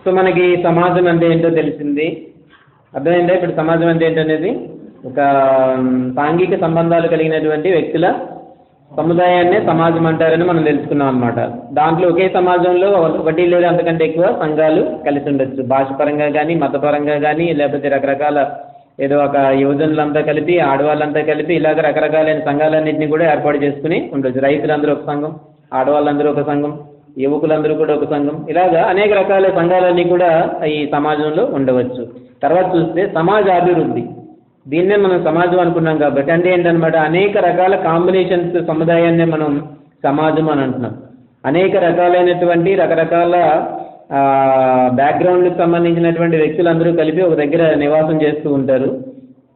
So మనకి సమాజం అంటే ఏంటో తెలిసింది, అర్థమైందా? ఇప్పుడు సమాజం అంటే ఏంటనేది ఒక సాంఘిక సంబంధాలు కలిగినటువంటి వ్యక్తుల సముదాయాన్నే సమాజం అంటారని మనం తెలుసుకున్నాం అనమాట. దాంట్లో ఒకే సమాజంలో ఒకటి లేదా అంతకంటే ఎక్కువ సంఘాలు కలిసి ఉండొచ్చు, భాషపరంగా కానీ మతపరంగా కానీ, లేకపోతే రకరకాల ఏదో ఒక యువజనులంతా కలిపి ఆడవాళ్ళంతా కలిపి ఇలాగ రకరకాలైన సంఘాలన్నింటినీ కూడా ఏర్పాటు చేసుకుని ఉండొచ్చు. రైతులందరూ ఒక సంఘం, ఆడవాళ్ళందరూ ఒక సంఘం, యువకులందరూ కూడా ఒక సంఘం, ఇలాగా అనేక రకాల సంఘాలన్నీ కూడా ఈ సమాజంలో ఉండవచ్చు. తర్వాత చూస్తే సమాజ అభివృద్ధి, దీన్నే మనం సమాజం అనుకున్నాం కాబట్టి, అంటే ఏంటనమాట, అనేక రకాల కాంబినేషన్స్ సముదాయాన్నే మనం సమాజం అని అంటున్నాం. అనేక రకాలైనటువంటి రకరకాల బ్యాక్గ్రౌండ్కి సంబంధించినటువంటి వ్యక్తులందరూ కలిపి ఒక దగ్గర నివాసం చేస్తూ ఉంటారు,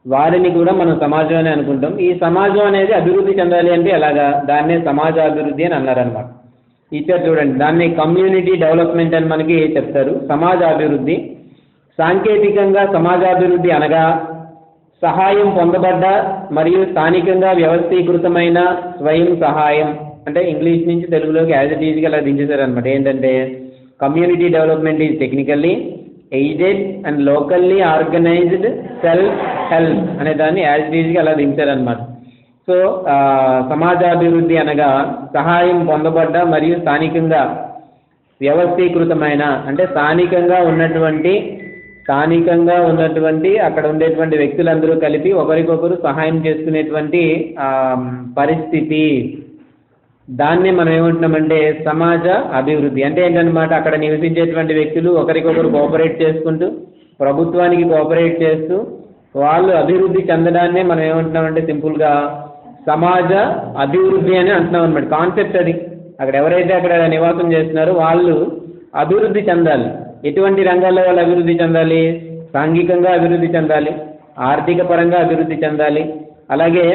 వారిని కూడా మనం సమాజం అని అనుకుంటాం. ఈ సమాజం అనేది అభివృద్ధి చెందాలి అంటే ఎలాగా, దాన్నే సమాజ అభివృద్ధి అని అన్నారనమాట. ఇచ్చారు చూడండి, దాన్ని కమ్యూనిటీ డెవలప్మెంట్ అని మనకి చెప్తారు. సమాజ అభివృద్ధి, సాంకేతికంగా సమాజాభివృద్ధి అనగా సహాయం పొందబడ్డ మరియు స్థానికంగా వ్యవస్థీకృతమైన స్వయం సహాయం, అంటే ఇంగ్లీష్ నుంచి తెలుగులోకి యాజ్ ఇట్ ఈజ్గా అలా దించేశారనమాట. ఏంటంటే community development is technically aided and locally organised self help అనే దాన్ని యాజ్ ఇట్ ఈజ్గా అలా దించారనమాట. సో సమాజాభివృద్ధి అనగా సహాయం పొందబడ్డ మరియు స్థానికంగా వ్యవస్థీకృతమైన, అంటే స్థానికంగా ఉన్నటువంటి అక్కడ ఉండేటువంటి వ్యక్తులందరూ కలిపి ఒకరికొకరు సహాయం చేసుకునేటువంటి పరిస్థితి, దాన్ని మనం ఏమంటున్నామంటే సమాజ అభివృద్ధి. అంటే ఏంటన్నమాట, అక్కడ నివసించేటువంటి వ్యక్తులు ఒకరికొకరు కోఆపరేట్ చేసుకుంటూ, ప్రభుత్వానికి కోఆపరేట్ చేస్తూ వాళ్ళు అభివృద్ధి చెందడాన్నే మనం ఏమంటున్నామంటే సింపుల్గా సమాజ అభివృద్ధి అని అంటున్నాం అనమాట. కాన్సెప్ట్ అది. అక్కడ ఎవరైతే అక్కడ నివాసం చేస్తున్నారో వాళ్ళు అభివృద్ధి చెందాలి. ఎటువంటి రంగాల్లో వాళ్ళు అభివృద్ధి చెందాలి? సాంఘికంగా అభివృద్ధి చెందాలి, ఆర్థిక పరంగా అభివృద్ధి చెందాలి, అలాగే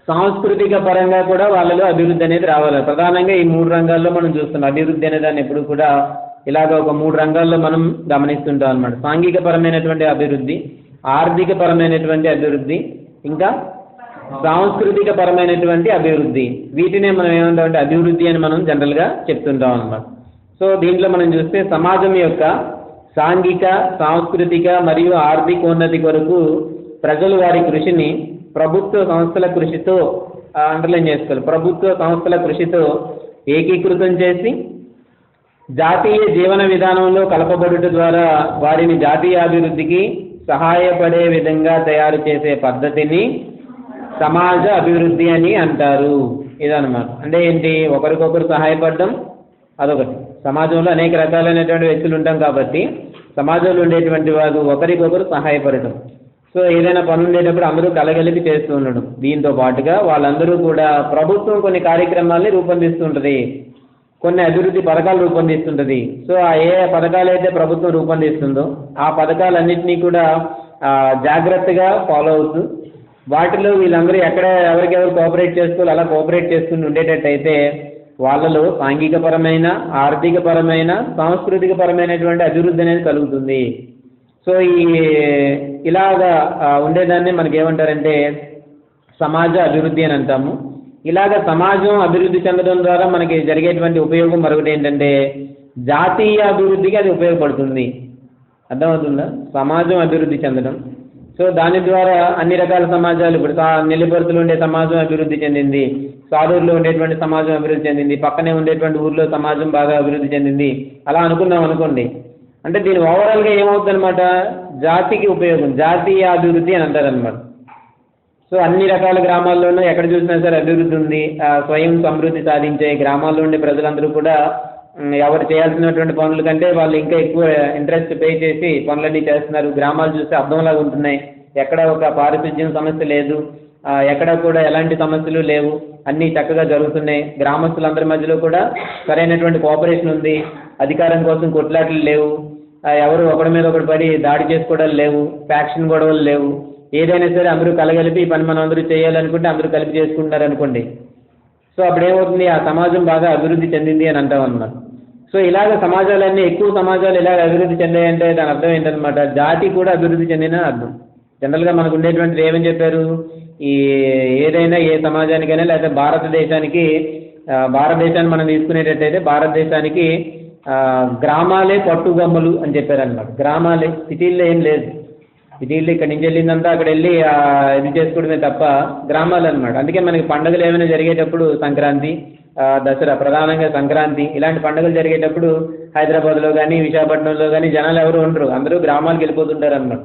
సాంస్కృతిక పరంగా కూడా వాళ్ళలో అభివృద్ధి అనేది రావాలి. ప్రధానంగా ఈ 3 రంగాల్లో మనం చూస్తున్నాం అభివృద్ధి అనే దాన్ని ఎప్పుడు కూడా ఇలాగ ఒక 3 రంగాల్లో మనం గమనిస్తుంటాం అనమాట. సాంఘిక పరమైనటువంటి అభివృద్ధి, ఆర్థిక పరమైనటువంటి అభివృద్ధి, ఇంకా సాంస్కృతిక పరమైనటువంటి అభివృద్ధి. వీటినే మనం ఏమంటామంటే అభివృద్ధి అని మనం జనరల్గా చెప్తుంటాం అన్నమాట. సో దీంట్లో మనం చూస్తే సమాజం యొక్క సాంఘిక, సాంస్కృతిక మరియు ఆర్థికోన్నతి కొరకు ప్రజలు వారి కృషిని ప్రభుత్వ సంస్థల కృషితో అండర్లైన్ చేసుకోవాలి. ప్రభుత్వ సంస్థల కృషితో ఏకీకృతం చేసి జాతీయ జీవన విధానంలో కలపబడుట ద్వారా వారిని జాతీయ అభివృద్ధికి సహాయపడే విధంగా తయారు చేసే పద్ధతిని సమాజ అభివృద్ధి అని అంటారు. ఇదన్నమాట. అంటే ఏంటి, ఒకరికొకరు సహాయపడడం అదొకటి. సమాజంలో అనేక రకాలైనటువంటి వ్యక్తులు ఉంటాం కాబట్టి సమాజంలో ఉండేటువంటి వారు ఒకరికొకరు సహాయపడటం. సో ఏదైనా పని ఉండేటప్పుడు అందరూ కలగలిపి చేస్తూ ఉండడం. దీంతో పాటుగా వాళ్ళందరూ కూడా ప్రభుత్వం కొన్ని కార్యక్రమాల్ని రూపొందిస్తుంటుంది, కొన్ని అభివృద్ధి పథకాలు రూపొందిస్తుంటుంది. సో ఏ పథకాలు అయితే ప్రభుత్వం రూపొందిస్తుందో ఆ పథకాలన్నింటినీ కూడా జాగ్రత్తగా ఫాలో అవుతూ వాటిలో వీళ్ళందరూ ఎవరికెవరు కోఆపరేట్ చేసుకోవాలి అలా కోఆపరేట్ చేసుకుని ఉండేటట్టయితే వాళ్ళలో సాంఘిక పరమైన, ఆర్థిక పరమైన, సాంస్కృతిక పరమైనటువంటి అభివృద్ధి అనేది కలుగుతుంది. సో ఇలాగా ఉండేదాన్ని మనకి ఏమంటారంటే సమాజ అభివృద్ధి అని అంటాము. ఇలాగ సమాజం అభివృద్ధి చెందడం ద్వారా మనకి జరిగేటువంటి ఉపయోగం మరొకటి ఏంటంటే జాతీయ అభివృద్ధికి అది ఉపయోగపడుతుంది. అర్థమవుతుందా? సమాజం అభివృద్ధి చెందడం. సో దాని ద్వారా అన్ని రకాల సమాజాలు, ఇప్పుడు నెల్లిపరుతులు ఉండే సమాజం అభివృద్ధి చెందింది, సాలూరులో ఉండేటువంటి సమాజం అభివృద్ధి చెందింది, పక్కనే ఉండేటువంటి ఊర్లో సమాజం బాగా అభివృద్ధి చెందింది, అలా అనుకున్నాం అనుకోండి. అంటే దీని ఓవరాల్గా ఏమవుతుంది అనమాట, జాతికి ఉపయోగం, జాతీయ అభివృద్ధి అని అంటారనమాట. సో అన్ని రకాల గ్రామాల్లోనూ ఎక్కడ చూసినా సరే అభివృద్ధి ఉంది. స్వయం సమృద్ధి సాధించే గ్రామాల్లో ఉండే ప్రజలందరూ కూడా ఎవరు చేయాల్సినటువంటి పనుల కంటే వాళ్ళు ఇంకా ఎక్కువ ఇంట్రెస్ట్ పే చేసి పనులన్నీ చేస్తున్నారు. గ్రామాలు చూస్తే అర్థంలాగా ఉంటున్నాయి. ఎక్కడ ఒక పారిశుధ్యం సమస్య లేదు, ఎక్కడ కూడా ఎలాంటి సమస్యలు లేవు, అన్నీ చక్కగా జరుగుతున్నాయి. గ్రామస్తులందరి మధ్యలో కూడా సరైనటువంటి కోఆపరేషన్ ఉంది. అధికారం కోసం కొట్లాటలు లేవు, ఎవరు ఒకరి మీద ఒకటి పడి దాడి చేసుకోవడాలు లేవు, ఫ్యాక్షన్ గొడవలు లేవు. ఏదైనా సరే అందరూ కలగలిపి ఈ పని మనం అందరూ చేయాలనుకుంటే అందరూ కలిపి చేసుకుంటారు అనుకోండి. సో అప్పుడు ఏమవుతుంది, ఆ సమాజం బాగా అభివృద్ధి చెందింది అని అంటాం అన్నమాట. సో ఇలాగ సమాజాలన్నీ, ఎక్కువ సమాజాలు ఇలాగ అభివృద్ధి చెందాయంటే దాని అర్థం ఏంటనమాట, జాతి కూడా అభివృద్ధి చెందిన అర్థం. జనరల్గా మనకు ఉండేటువంటిది ఏమని చెప్పారు, ఏదైనా ఏ సమాజానికైనా లేకపోతే భారతదేశాన్ని మనం తీసుకునేటట్టయితే భారతదేశానికి గ్రామాలే పట్టుగమ్మలు అని చెప్పారనమాట. గ్రామాలే, సిటీల్లో ఏం లేదు. సిటీల్లో ఇక్కడ నుంచి వెళ్ళిందంతా అక్కడ వెళ్ళి ఇది చేసుకోవడమే తప్ప గ్రామాలు అనమాట. అందుకే మనకి పండుగలు ఏమైనా జరిగేటప్పుడు సంక్రాంతి, దసరా, ప్రధానంగా సంక్రాంతి ఇలాంటి పండుగలు జరిగేటప్పుడు హైదరాబాద్లో కానీ విశాఖపట్నంలో కానీ జనాలు ఎవరు ఉండరు, అందరూ గ్రామాలకు వెళ్ళిపోతుంటారు అన్నమాట.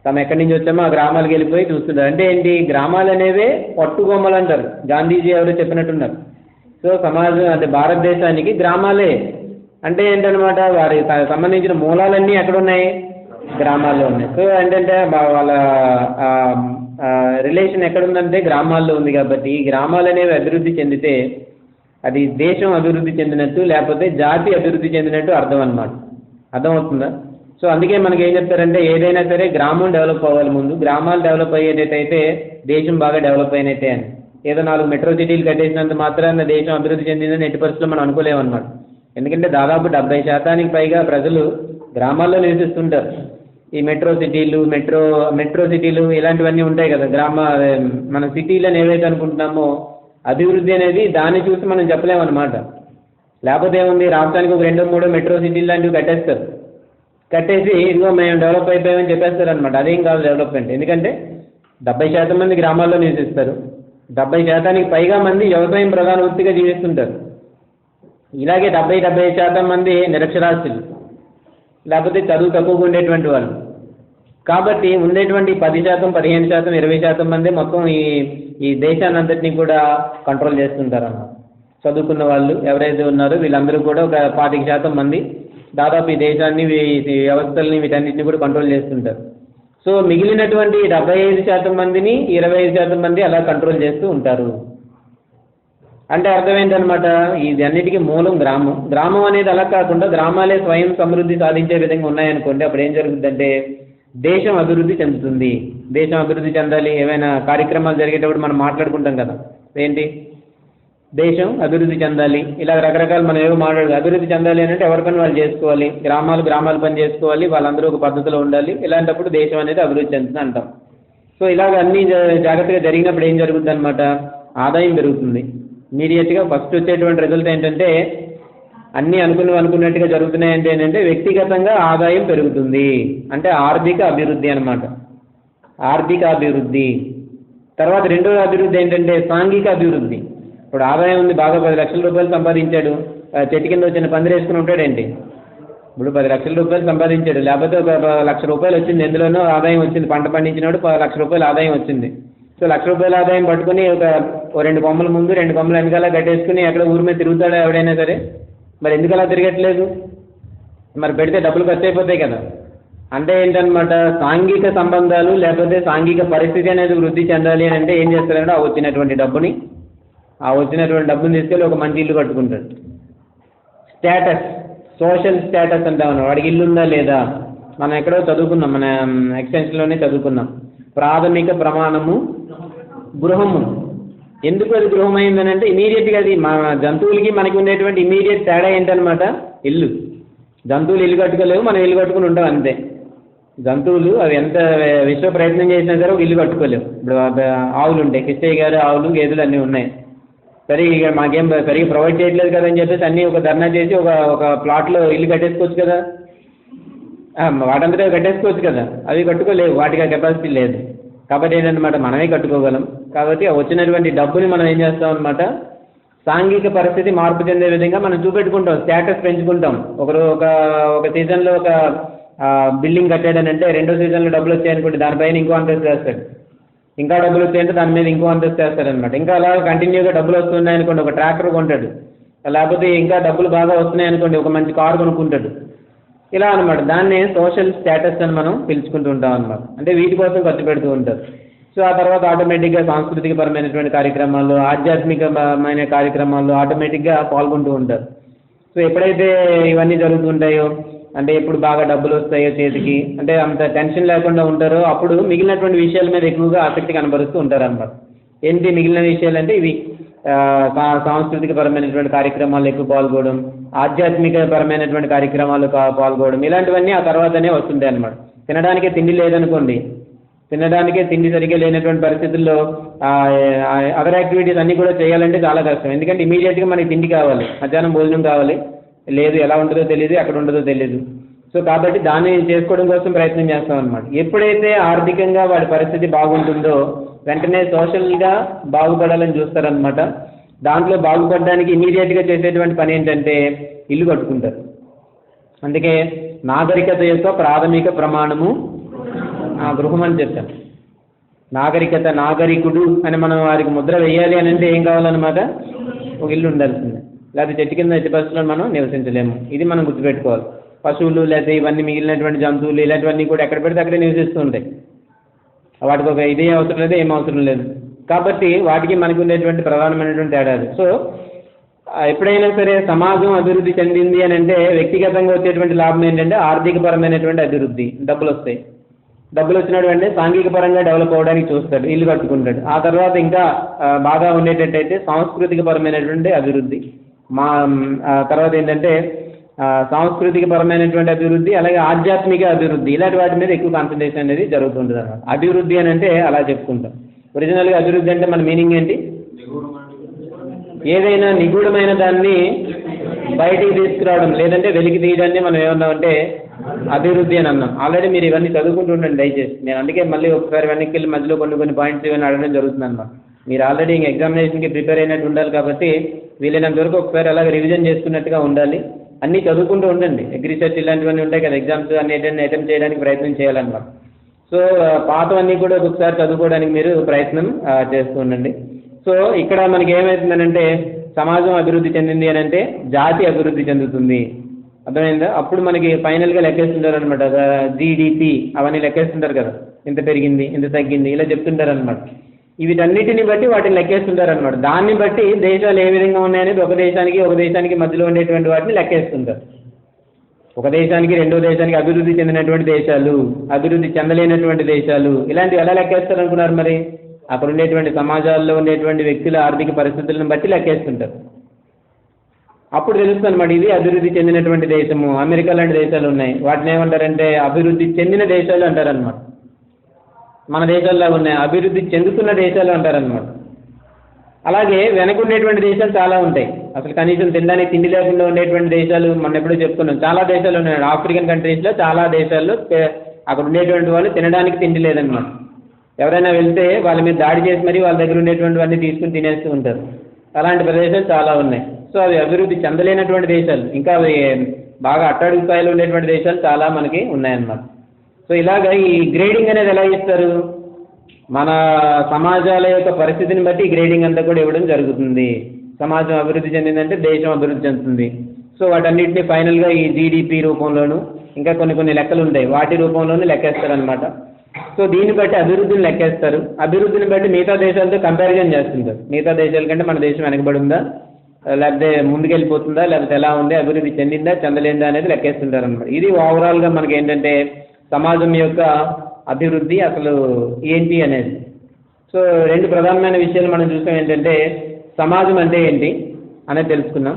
తాము ఎక్కడి నుంచి వచ్చామో ఆ గ్రామాలకు వెళ్ళిపోయి చూస్తుంటారు. అంటే ఏంటి, గ్రామాలు అనేవే పట్టుగొమ్మలు అంటారు, గాంధీజీ ఎవరో చెప్పినట్టున్నారు. సో సమాజం అంటే భారతదేశానికి గ్రామాలే అంటే ఏంటనమాట, వారి సంబంధించిన మూలాలన్నీ ఎక్కడున్నాయి, గ్రామాల్లో ఉన్నాయి. సో ఏంటంటే వాళ్ళ రిలేషన్ ఎక్కడుందంటే గ్రామాల్లో ఉంది. కాబట్టి ఈ గ్రామాలు అనేవి అభివృద్ధి చెందితే అది దేశం అభివృద్ధి చెందినట్టు, లేకపోతే జాతి అభివృద్ధి చెందినట్టు అర్థం అన్నమాట. అర్థమవుతుందా? సో అందుకే మనకి ఏం చెప్తారంటే ఏదైనా సరే గ్రామం డెవలప్ అవ్వాలి ముందు, గ్రామాలు డెవలప్ అయ్యేటట్టయితే దేశం బాగా డెవలప్ అయినట్టే అని. ఏదో 4 మెట్రో సిటీలు కట్టేసినంత మాత్రాన దేశం అభివృద్ధి చెందిందని ఎట్టి పరిస్థితుల్లో మనం అనుకోలేమన్నమాట. ఎందుకంటే దాదాపు 70% పైగా ప్రజలు గ్రామాల్లో నివసిస్తుంటారు. ఈ మెట్రో సిటీలు ఇలాంటివన్నీ ఉంటాయి కదా, మన సిటీలను ఏవైతే అనుకుంటున్నామో అభివృద్ధి అనేది దాన్ని చూసి మనం చెప్పలేమన్నమాట. లేకపోతే ఏముంది, రాష్ట్రానికి ఒక 2-3 మెట్రో సిటీలు లాంటివి కట్టేసి ఇదిగో మేము డెవలప్ అయిపోయామని చెప్పేస్తారు అనమాట. అదేం కాదు డెవలప్మెంట్. ఎందుకంటే 70% మంది గ్రామాల్లో నివసిస్తారు, 70% పైగా మంది వ్యవసాయం ప్రధాన వృత్తిగా జీవిస్తుంటారు. ఇలాగే 70% మంది నిరక్షరాస్యులు, లేకపోతే చదువు తక్కువగా ఉండేటువంటి వాళ్ళు. కాబట్టి ఉండేటువంటి 10%, 15%, 20% మంది మొత్తం ఈ దేశాన్ని అంతటినీ కూడా కంట్రోల్ చేస్తుంటారు అన్నమాట. చదువుకున్న వాళ్ళు ఎవరైతే ఉన్నారో వీళ్ళందరూ కూడా ఒక 25% మంది దాదాపు ఈ దేశాన్ని, ఈ వ్యవస్థల్ని, వీటన్నిటిని కూడా కంట్రోల్ చేస్తుంటారు. సో మిగిలినటువంటి 75% మందిని 25% మంది అలా కంట్రోల్ చేస్తూ ఉంటారు. అంటే అర్థం ఏంటనమాట, ఇది అన్నిటికీ మూలం గ్రామం అనేది అలా కాకుండా గ్రామాలే స్వయం సమృద్ధి సాధించే విధంగా ఉన్నాయనుకోండి, అప్పుడు ఏం జరుగుతుందంటే దేశం అభివృద్ధి చెందుతుంది. దేశం అభివృద్ధి చెందాలి, ఏమైనా కార్యక్రమాలు జరిగేటప్పుడు మనం మాట్లాడుకుంటాం కదా, ఏంటి దేశం అభివృద్ధి చెందాలి, ఇలా రకరకాలు మనం ఏవో అభివృద్ధి చెందాలి అంటే ఎవరి పని వాళ్ళు చేసుకోవాలి, గ్రామాలు పని చేసుకోవాలి, వాళ్ళందరూ ఒక పద్ధతిలో ఉండాలి. ఇలాంటప్పుడు దేశం అనేది అభివృద్ధి చెందుతుంది అంటాం. సో ఇలాగ అన్ని జాగ్రత్తగా జరిగినప్పుడు ఏం జరుగుతుంది అనమాట, ఆదాయం పెరుగుతుంది. ఇమీడియట్గా ఫస్ట్ వచ్చేటువంటి రిజల్ట్ ఏంటంటే అన్నీ అనుకున్నట్టుగా జరుగుతున్నాయి అంటే ఏంటంటే వ్యక్తిగతంగా ఆదాయం పెరుగుతుంది, అంటే ఆర్థిక అభివృద్ధి అనమాట. ఆర్థిక అభివృద్ధి తర్వాత రెండో అభివృద్ధి ఏంటంటే సాంఘిక అభివృద్ధి. ఇప్పుడు ఆదాయం ఉంది, బాగా 10 లక్షల రూపాయలు సంపాదించాడు, చెట్టు కింద వచ్చిన పందిరి వేసుకుని ఉంటాడేంటి. ఇప్పుడు 10 లక్షల రూపాయలు సంపాదించాడు, లేకపోతే ఒక 1 లక్ష రూపాయలు వచ్చింది, ఎందులోనో ఆదాయం వచ్చింది, పంట పండించినాడు 1 లక్ష రూపాయలు ఆదాయం వచ్చింది. సో 1 లక్ష రూపాయల ఆదాయం పట్టుకుని ఒక 2 కొమ్మల ముందు 2 కొమ్మల వెనకాల కట్టేసుకుని ఎక్కడ ఊరి మీద తిరుగుతాడా ఎవడైనా సరే? మరి ఎందుకు అలా తిరగట్లేదు? మరి పెడితే డబ్బులు ఖర్చు అయిపోతాయి కదా. అంటే ఏంటనమాట, సాంఘిక సంబంధాలు లేకపోతే సాంఘిక పరిస్థితి అనేది వృద్ధి చెందాలి అని అంటే ఏం చేస్తారంటే ఆ వచ్చినటువంటి డబ్బుని తీసుకెళ్ళి ఒక మంచి ఇల్లు కట్టుకుంటాడు. స్టేటస్, సోషల్ స్టేటస్ అంటామన్నా, వాడికి ఇల్లు ఉందా లేదా? మనం ఎక్కడో చదువుకున్నాం, మన ఎక్స్టెన్షన్లోనే చదువుకున్నాం, ప్రాథమిక ప్రమాణము గృహము. ఎందుకు అది గృహం అయిందని అంటే ఇమీడియట్గా అది మన జంతువులకి మనకి ఉండేటువంటి ఇమీడియట్ తేడా ఏంటనమాట, ఇల్లు. జంతువులు ఇల్లు కట్టుకోలేవు, మనం ఇల్లు కట్టుకుని ఉంటాం అంతే. జంతువులు అవి ఎంత విశ్వ ప్రయత్నం చేసినా సరే ఒక ఇల్లు కట్టుకోలేవు. ఇప్పుడు ఆవులు ఉంటాయి, కిష్టయ్య గారు ఆవులు గేదెలు అన్నీ ఉన్నాయి, సరే ఇక మాకేం సరిగ్గా ప్రొవైడ్ చేయట్లేదు కదా అని చెప్పేసి అన్నీ ఒక ధర్నా చేసి ఒక ప్లాట్లో ఇల్లు కట్టేసుకోవచ్చు కదా, వాటంతటే కట్టేసుకోవచ్చు కదా. అవి కట్టుకోలేవు, వాటికి ఆ కెపాసిటీ లేదు. కాబట్టి ఏంటన్నమాట, మనమే కట్టుకోగలం. కాబట్టి వచ్చినటువంటి డబ్బుని మనం ఏం చేస్తాం అనమాట, సాంఘిక పరిస్థితి మార్పు చెందే విధంగా మనం చూపెట్టుకుంటాం, స్టేటస్ పెంచుకుంటాం. ఒక సీజన్లో ఒక బిల్డింగ్ కట్టాడని అంటే రెండో సీజన్లో డబ్బులు వచ్చాయనుకోండి, దానిపైన ఇంకో అంతస్తు వేస్తాడు, ఇంకా డబ్బులు వచ్చాయంటే దాని మీద ఇంకో అంతస్తు వేస్తాడనమాట. ఇంకా అలా కంటిన్యూగా డబ్బులు వస్తున్నాయనుకోండి ఒక ట్రాక్టర్ కొంటాడు, లేకపోతే ఇంకా డబ్బులు బాగా వస్తున్నాయనుకోండి ఒక మంచి కారు కొనుక్కుంటాడు. ఇలా అనమాట. దాన్నే సోషల్ స్టేటస్ అని మనం పిలుచుకుంటూ ఉంటాం అనమాట. అంటే వీటి కోసం ఖర్చు పెడుతూ ఉంటారు. సో ఆ తర్వాత ఆటోమేటిక్గా సాంస్కృతిక పరమైనటువంటి కార్యక్రమాల్లో, ఆధ్యాత్మికమైన కార్యక్రమాల్లో ఆటోమేటిక్గా పాల్గొంటూ ఉంటారు. సో ఎప్పుడైతే ఇవన్నీ జరుగుతుంటాయో, అంటే ఎప్పుడు బాగా డబ్బులు వస్తాయో చేతికి, అంటే అంత టెన్షన్ లేకుండా ఉంటారో, అప్పుడు మిగిలినటువంటి విషయాల మీద ఎక్కువగా ఆసక్తి కనబరుస్తూ ఉంటారు అన్నమాట. ఏంటి మిగిలిన విషయాలు అంటే ఇవి సాంస్కృతిక పరమైనటువంటి కార్యక్రమాలు ఎక్కువ పాల్గొనడం, ఆధ్యాత్మిక పరమైనటువంటి కార్యక్రమాలు పాల్గొనడం, ఇలాంటివన్నీ ఆ తర్వాతనే వస్తుంటాయి అన్నమాట. తినడానికే తిండి లేదనుకోండి, తినడానికే తిండి సరిగ్గా లేనటువంటి పరిస్థితుల్లో అదర్ యాక్టివిటీస్ అన్నీ కూడా చేయాలంటే చాలా కష్టం. ఎందుకంటే ఇమీడియట్గా మనకి తిండి కావాలి, మధ్యాహ్నం భోజనం కావాలి, లేదు, ఎలా ఉంటుందో తెలియదు, ఎక్కడ ఉంటుందో తెలియదు. సో కాబట్టి దాన్ని చేసుకోవడం కోసం ప్రయత్నం చేస్తాం అనమాట. ఎప్పుడైతే ఆర్థికంగా వాడి పరిస్థితి బాగుంటుందో వెంటనే సోషల్గా బాగుపడాలని చూస్తారనమాట. దాంట్లో బాగుపడడానికి ఇమీడియట్గా చేసేటువంటి పని ఏంటంటే ఇల్లు కట్టుకుంటారు. అందుకే నాగరికత యొక్క ప్రాథమిక ప్రమాణము గృహం అని చెప్తాం. నాగరికత, నాగరికుడు అని మనం వారికి ముద్ర వేయాలి అని అంటే ఏం కావాలన్నమాట? ఒక ఇల్లు ఉండాల్సిందే. లేకపోతే చెట్టు కింద ఎట్టి పరిస్థితుల్లో మనం నివసించలేము. ఇది మనం గుర్తుపెట్టుకోవాలి. పశువులు లేకపోతే ఇవన్నీ మిగిలినటువంటి జంతువులు ఇలాంటివన్నీ కూడా ఎక్కడ పెడితే అక్కడే నివసిస్తూ ఉంటాయి. వాటికి ఒక ఇదే అవసరం లేదు, ఏం అవసరం లేదు. కాబట్టి వాటికి మనకు ఉండేటువంటి ప్రధానమైనటువంటి తేడా అది. సో ఎప్పుడైనా సరే సమాజం అభివృద్ధి చెందింది అని అంటే వ్యక్తిగతంగా వచ్చేటువంటి లాభం ఏంటంటే ఆర్థికపరమైనటువంటి అభివృద్ధి, డబ్బులు వస్తాయి. డబ్బులు వచ్చినటువంటి సాంఘిక పరంగా డెవలప్ అవ్వడానికి చూస్తాడు, ఇల్లు కట్టుకుంటాడు. ఆ తర్వాత ఇంకా బాగా ఉండేటట్టయితే సాంస్కృతిక పరమైనటువంటి అభివృద్ధి, తర్వాత ఏంటంటే సాంస్కృతిక పరమైనటువంటి అభివృద్ధి, అలాగే ఆధ్యాత్మిక అభివృద్ధి, ఇలాంటి వాటి మీద ఎక్కువ కాన్సన్ట్రేషన్ అనేది జరుగుతుంటుంది అన్నమాట. అభివృద్ధి అని అంటే అలా చెప్పుకుంటాం. ఒరిజినల్గా అభివృద్ధి అంటే మన మీనింగ్ ఏంటి? ఏదైనా నిగూఢమైన దాన్ని బయటికి తీసుకురావడం, లేదంటే వెలికి తీయడాన్ని మనం ఏమన్నామంటే అభివృద్ధి అని అన్నాం. ఆల్రెడీ మీరు ఇవన్నీ చదువుకుంటూ ఉండండి దయచేసి. నేను అందుకే మళ్ళీ ఒకసారి వెనక్కి వెళ్ళి మధ్యలో కొన్ని పాయింట్స్ ఇవన్నీ అడగడం జరుగుతుంది అన్నమాట. మీరు ఆల్రెడీ ఇంక ఎగ్జామినేషన్కి ప్రిపేర్ అయినట్టు ఉండాలి కాబట్టి వీలైనంత వరకు ఒకసారి అలాగే రివిజన్ చేసుకున్నట్టుగా ఉండాలి. అన్నీ చదువుకుంటూ ఉండండి. రీసెర్చ్ ఇలాంటివన్నీ ఉంటాయి కదా, ఎగ్జామ్స్ అన్నిటిని అటెంప్ట్ చేయడానికి ప్రయత్నం చేయాలన్నమాట. సో పాతవన్నీ కూడా ఒకసారి చదువుకోవడానికి మీరు ప్రయత్నం చేస్తూ ఉండండి. సో ఇక్కడ మనకి ఏమవుతుందనంటే సమాజం అభివృద్ధి చెందింది అని అంటే జాతి అభివృద్ధి చెందుతుంది. అర్థమైందా? అప్పుడు మనకి ఫైనల్గా లెక్కేస్తుంటారు అనమాట. జీడిపి అవన్నీ లెక్కేస్తుంటారు కదా, ఇంత పెరిగింది, ఇంత తగ్గింది, ఇలా చెప్తుంటారు అనమాట. వీటన్నిటిని బట్టి వాటిని లెక్కేస్తుంటారు అనమాట. దాన్ని బట్టి దేశాలు ఏ విధంగా ఉన్నాయనేది ఒక దేశానికి మధ్యలో ఉండేటువంటి వాటిని లెక్కేస్తుంటారు. ఒక దేశానికి రెండో దేశానికి అభివృద్ధి చెందినటువంటి దేశాలు, అభివృద్ధి చెందలేనటువంటి దేశాలు, ఇలాంటివి ఎలా లెక్కేస్తారు అనుకున్నారు? మరి అక్కడ ఉండేటువంటి సమాజాల్లో ఉండేటువంటి వ్యక్తుల ఆర్థిక పరిస్థితులను బట్టి లెక్కేస్తుంటారు. అప్పుడు తెలుస్తుంది అనమాట ఇది అభివృద్ధి చెందినటువంటి దేశము. అమెరికా లాంటి దేశాలు ఉన్నాయి, వాటిని ఏమంటారంటే అభివృద్ధి చెందిన దేశాలు అంటారనమాట. మన దేశాల్లో ఉన్నాయి అభివృద్ధి చెందుతున్న దేశాలు అంటారనమాట. అలాగే వెనక ఉండేటువంటి దేశాలు చాలా ఉంటాయి. అసలు కనీసం తినడానికి తిండి లేకుండా ఉండేటువంటి దేశాలు మనం ఎప్పుడూ చెప్పుకున్నాం. చాలా దేశాలు ఉన్నాయి. ఆఫ్రికన్ కంట్రీస్లో చాలా దేశాల్లో అక్కడ ఉండేటువంటి వాళ్ళు తినడానికి తిండి లేదనమాట. ఎవరైనా వెళ్తే వాళ్ళ మీద దాడి చేసి మరీ వాళ్ళ దగ్గర ఉండేటువంటివన్నీ తీసుకుని తినేస్తూ ఉంటారు. అలాంటి ప్రదేశాలు చాలా ఉన్నాయి. సో అవి అభివృద్ధి చెందలేనటువంటి దేశాలు, ఇంకా అవి బాగా అట్టడుగు స్థాయిలో ఉండేటువంటి దేశాలు చాలా మనకి ఉన్నాయన్నమాట. సో ఇలాగ ఈ గ్రేడింగ్ అనేది ఎలా ఇస్తారు? మన సమాజాల యొక్క పరిస్థితిని బట్టి గ్రేడింగ్ అంతా కూడా ఇవ్వడం జరుగుతుంది. సమాజం అభివృద్ధి చెందిందంటే దేశం అభివృద్ధి చెందుతుంది. సో వాటన్నిటిని ఫైనల్గా ఈ జీడిపి రూపంలోను ఇంకా కొన్ని లెక్కలు ఉంటాయి, వాటి రూపంలోనూ లెక్కేస్తారనమాట. సో దీన్ని బట్టి అభివృద్ధిని లెక్కేస్తారు. అభివృద్ధిని బట్టి మిగతా దేశాలతో కంపారిజన్ చేస్తుంటారు. మిగతా దేశాల కంటే మన దేశం వెనకబడి ఉందా, లేకపోతే ముందుకెళ్ళిపోతుందా, లేకపోతే ఎలా ఉంది, అభివృద్ధి చెందిందా చెందలేదా అనేది లెక్కేస్తుంటారు అనమాట. ఇది ఓవరాల్గా మనకి ఏంటంటే సమాజం యొక్క అభివృద్ధి అసలు ఏంటి అనేది. సో రెండు ప్రధానమైన విషయాలు మనం చూసాం. ఏంటంటే సమాజం అంటే ఏంటి అనేది తెలుసుకున్నాం,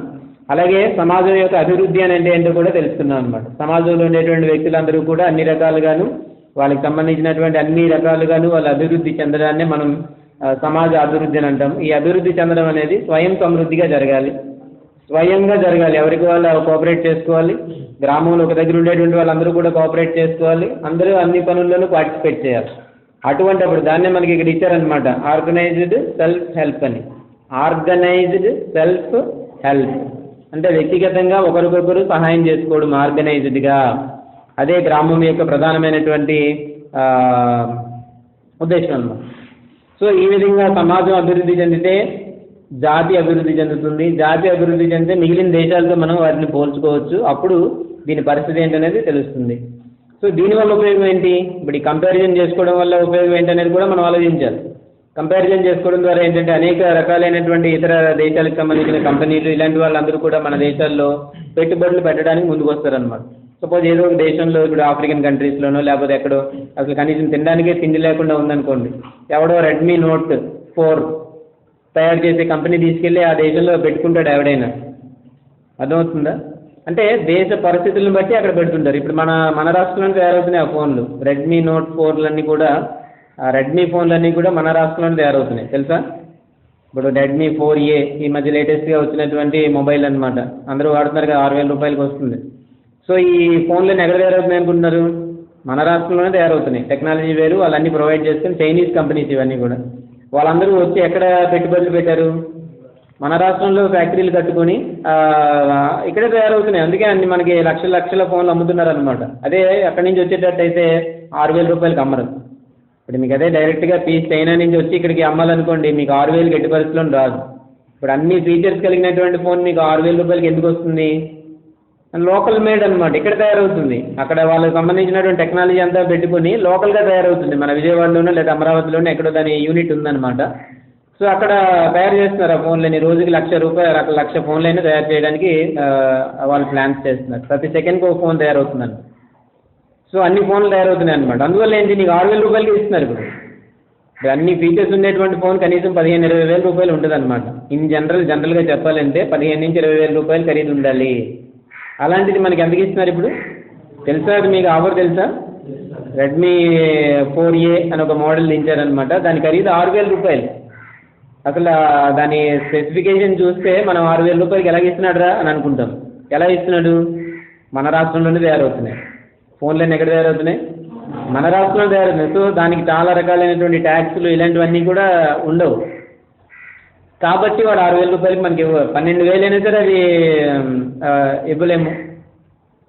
అలాగే సమాజం యొక్క అభివృద్ధి అని అంటే ఏంటో కూడా తెలుసుకున్నాం అనమాట. సమాజంలో ఉండేటువంటి వ్యక్తులందరూ కూడా అన్ని రకాలుగాను వాళ్ళకి సంబంధించినటువంటి అన్ని రకాలుగాను వాళ్ళ అభివృద్ధి చెందడాన్ని మనం సమాజ అభివృద్ధి అని అంటాం. ఈ అభివృద్ధి చెందడం అనేది స్వయం సమృద్ధిగా జరగాలి, స్వయంగా జరగాలి. ఎవరికి వాళ్ళు కోఆపరేట్ చేసుకోవాలి. గ్రామంలో ఒక దగ్గర ఉండేటువంటి వాళ్ళందరూ కూడా కోఆపరేట్ చేసుకోవాలి. అందరూ అన్ని పనుల్లోనూ పార్టిసిపేట్ చేయాలి. అటువంటి అప్పుడు దాన్నే మనకి ఇక్కడ ఇచ్చారనమాట, ఆర్గనైజ్డ్ సెల్ఫ్ హెల్ప్ అని. ఆర్గనైజ్డ్ సెల్ఫ్ హెల్ప్ అంటే వ్యక్తిగతంగా ఒకరికొకరు సహాయం చేసుకోవడం ఆర్గనైజ్డ్గా. అదే గ్రామం యొక్క ప్రధానమైనటువంటి ఉద్దేశం అన్నమాట. సో ఈ విధంగా సమాజం అభివృద్ధి చెందితే జాతి అభివృద్ధి చెందుతుంది. జాతి అభివృద్ధి చెందితే మిగిలిన దేశాలతో మనం వాటిని పోల్చుకోవచ్చు. అప్పుడు దీని పరిస్థితి ఏంటనేది తెలుస్తుంది. సో దీనివల్ల ఉపయోగం ఏంటి? ఇప్పుడు ఈ కంపారిజన్ చేసుకోవడం వల్ల ఉపయోగం ఏంటనేది కూడా మనం ఆలోచించాలి. కంపారిజన్ చేసుకోవడం ద్వారా ఏంటంటే అనేక రకాలైనటువంటి ఇతర దేశాలకు సంబంధించిన కంపెనీలు ఇలాంటి వాళ్ళందరూ కూడా మన దేశాల్లో పెట్టుబడులు పెట్టడానికి ముందుకు వస్తారనమాట. సపోజ్ ఏదో ఒక దేశంలో ఇప్పుడు ఆఫ్రికన్ కంట్రీస్లోనో లేకపోతే ఎక్కడో అసలు కనీసం తినడానికే తిండి లేకుండా ఉందనుకోండి, ఎవడో రెడ్మీ నోట్ 4 తయారు చేసే కంపెనీ తీసుకెళ్ళి ఆ దేశంలో పెట్టుకుంటాడు ఎవడైనా. అర్థమవుతుందా? అంటే దేశ పరిస్థితులను బట్టి అక్కడ పెడుతుంటారు. ఇప్పుడు మన రాష్ట్రంలో తయారవుతున్నాయి ఆ ఫోన్లు. రెడ్మీ నోట్ 4లన్నీ కూడా రెడ్మీ ఫోన్లన్నీ కూడా మన రాష్ట్రంలో తయారవుతున్నాయి తెలుసా? ఇప్పుడు రెడ్మీ 4A ఈ మధ్య లేటెస్ట్గా వచ్చినటువంటి మొబైల్ అనమాట, అందరూ వాడుతున్నారు కదా, 6,000 రూపాయలకి వస్తుంది. సో ఈ ఫోన్లు ఎక్కడ తయారవుతున్నాయి అనుకుంటున్నారు? మన రాష్ట్రంలోనే తయారవుతున్నాయి. టెక్నాలజీ వేరు, వాళ్ళన్నీ ప్రొవైడ్ చేసుకుని చైనీస్ కంపెనీస్ ఇవన్నీ కూడా. వాళ్ళందరూ వచ్చి ఎక్కడ పెట్టుబడులు పెట్టారు? మన రాష్ట్రంలో ఫ్యాక్టరీలు కట్టుకొని ఇక్కడే తయారవుతున్నాయి. అందుకే అన్ని మనకి లక్షల లక్షల ఫోన్లు అమ్ముతున్నారు అనమాట. అదే అక్కడి నుంచి వచ్చేటట్టయితే 6,000 రూపాయలకి అమ్మరు. ఇప్పుడు మీకు అదే డైరెక్ట్గా పీస్ చైనా నుంచి వచ్చి ఇక్కడికి అమ్మాలనుకోండి, మీకు 6,000 ఎట్టి పరిస్థితుల్లో రాదు. ఇప్పుడు అన్ని ఫీచర్స్ కలిగినటువంటి ఫోన్ మీకు 6,000 రూపాయలకి ఎందుకు వస్తుంది? లోకల్ మేడ్ అనమాట, ఇక్కడ తయారవుతుంది. అక్కడ వాళ్ళకి సంబంధించినటువంటి టెక్నాలజీ అంతా పెట్టుకుని లోకల్గా తయారవుతుంది. మన విజయవాడలోనో లేదా అమరావతిలోనో ఎక్కడో దాని యూనిట్ ఉందన్నమాట. సో అక్కడ తయారు చేస్తున్నారు ఆ ఫోన్లని. రోజుకి లక్ష ఫోన్లైనా తయారు చేయడానికి వాళ్ళు ప్లాన్స్ చేస్తున్నారు. ప్రతి సెకండ్కి ఒక ఫోన్ తయారవుతుందండి. సో అన్ని ఫోన్లు తయారవుతున్నాయి అనమాట. అందువల్ల ఏంటి, నీకు 6,000 రూపాయలకి ఇస్తున్నారు. ఇప్పుడు అన్ని ఫీచర్స్ ఉండేటువంటి ఫోన్ కనీసం 15,000-20,000 రూపాయలు ఉంటుంది అనమాట. జనరల్గా చెప్పాలంటే 15,000-20,000 రూపాయలు ఖరీదు ఉండాలి. అలాంటిది మనకి ఎంతకి ఇస్తున్నారు ఇప్పుడు తెలుసా? అది మీకు ఆఫర్ తెలుసా? రెడ్మీ 4A అని ఒక మోడల్ దించారనమాట. దాని ఖరీదు 6,000 రూపాయలు. అసలు దాని స్పెసిఫికేషన్ చూస్తే మనం 6,000 రూపాయలకి ఎలాగ ఇస్తున్నాడురా అని అనుకుంటాం. ఎలా ఇస్తున్నాడు? మన రాష్ట్రంలోనే తయారవుతున్నాయి ఫోన్లన్నీ. ఎక్కడ తయారవుతున్నాయి? మన రాష్ట్రంలో తయారవుతున్నాయి. సో దానికి చాలా రకాలైనటువంటి ట్యాక్స్లు ఇలాంటివన్నీ కూడా ఉండవు. కాబట్టి వాడు 6,000 రూపాయలకి మనకి 12,000 అయినా సరే అది ఇవ్వలేము.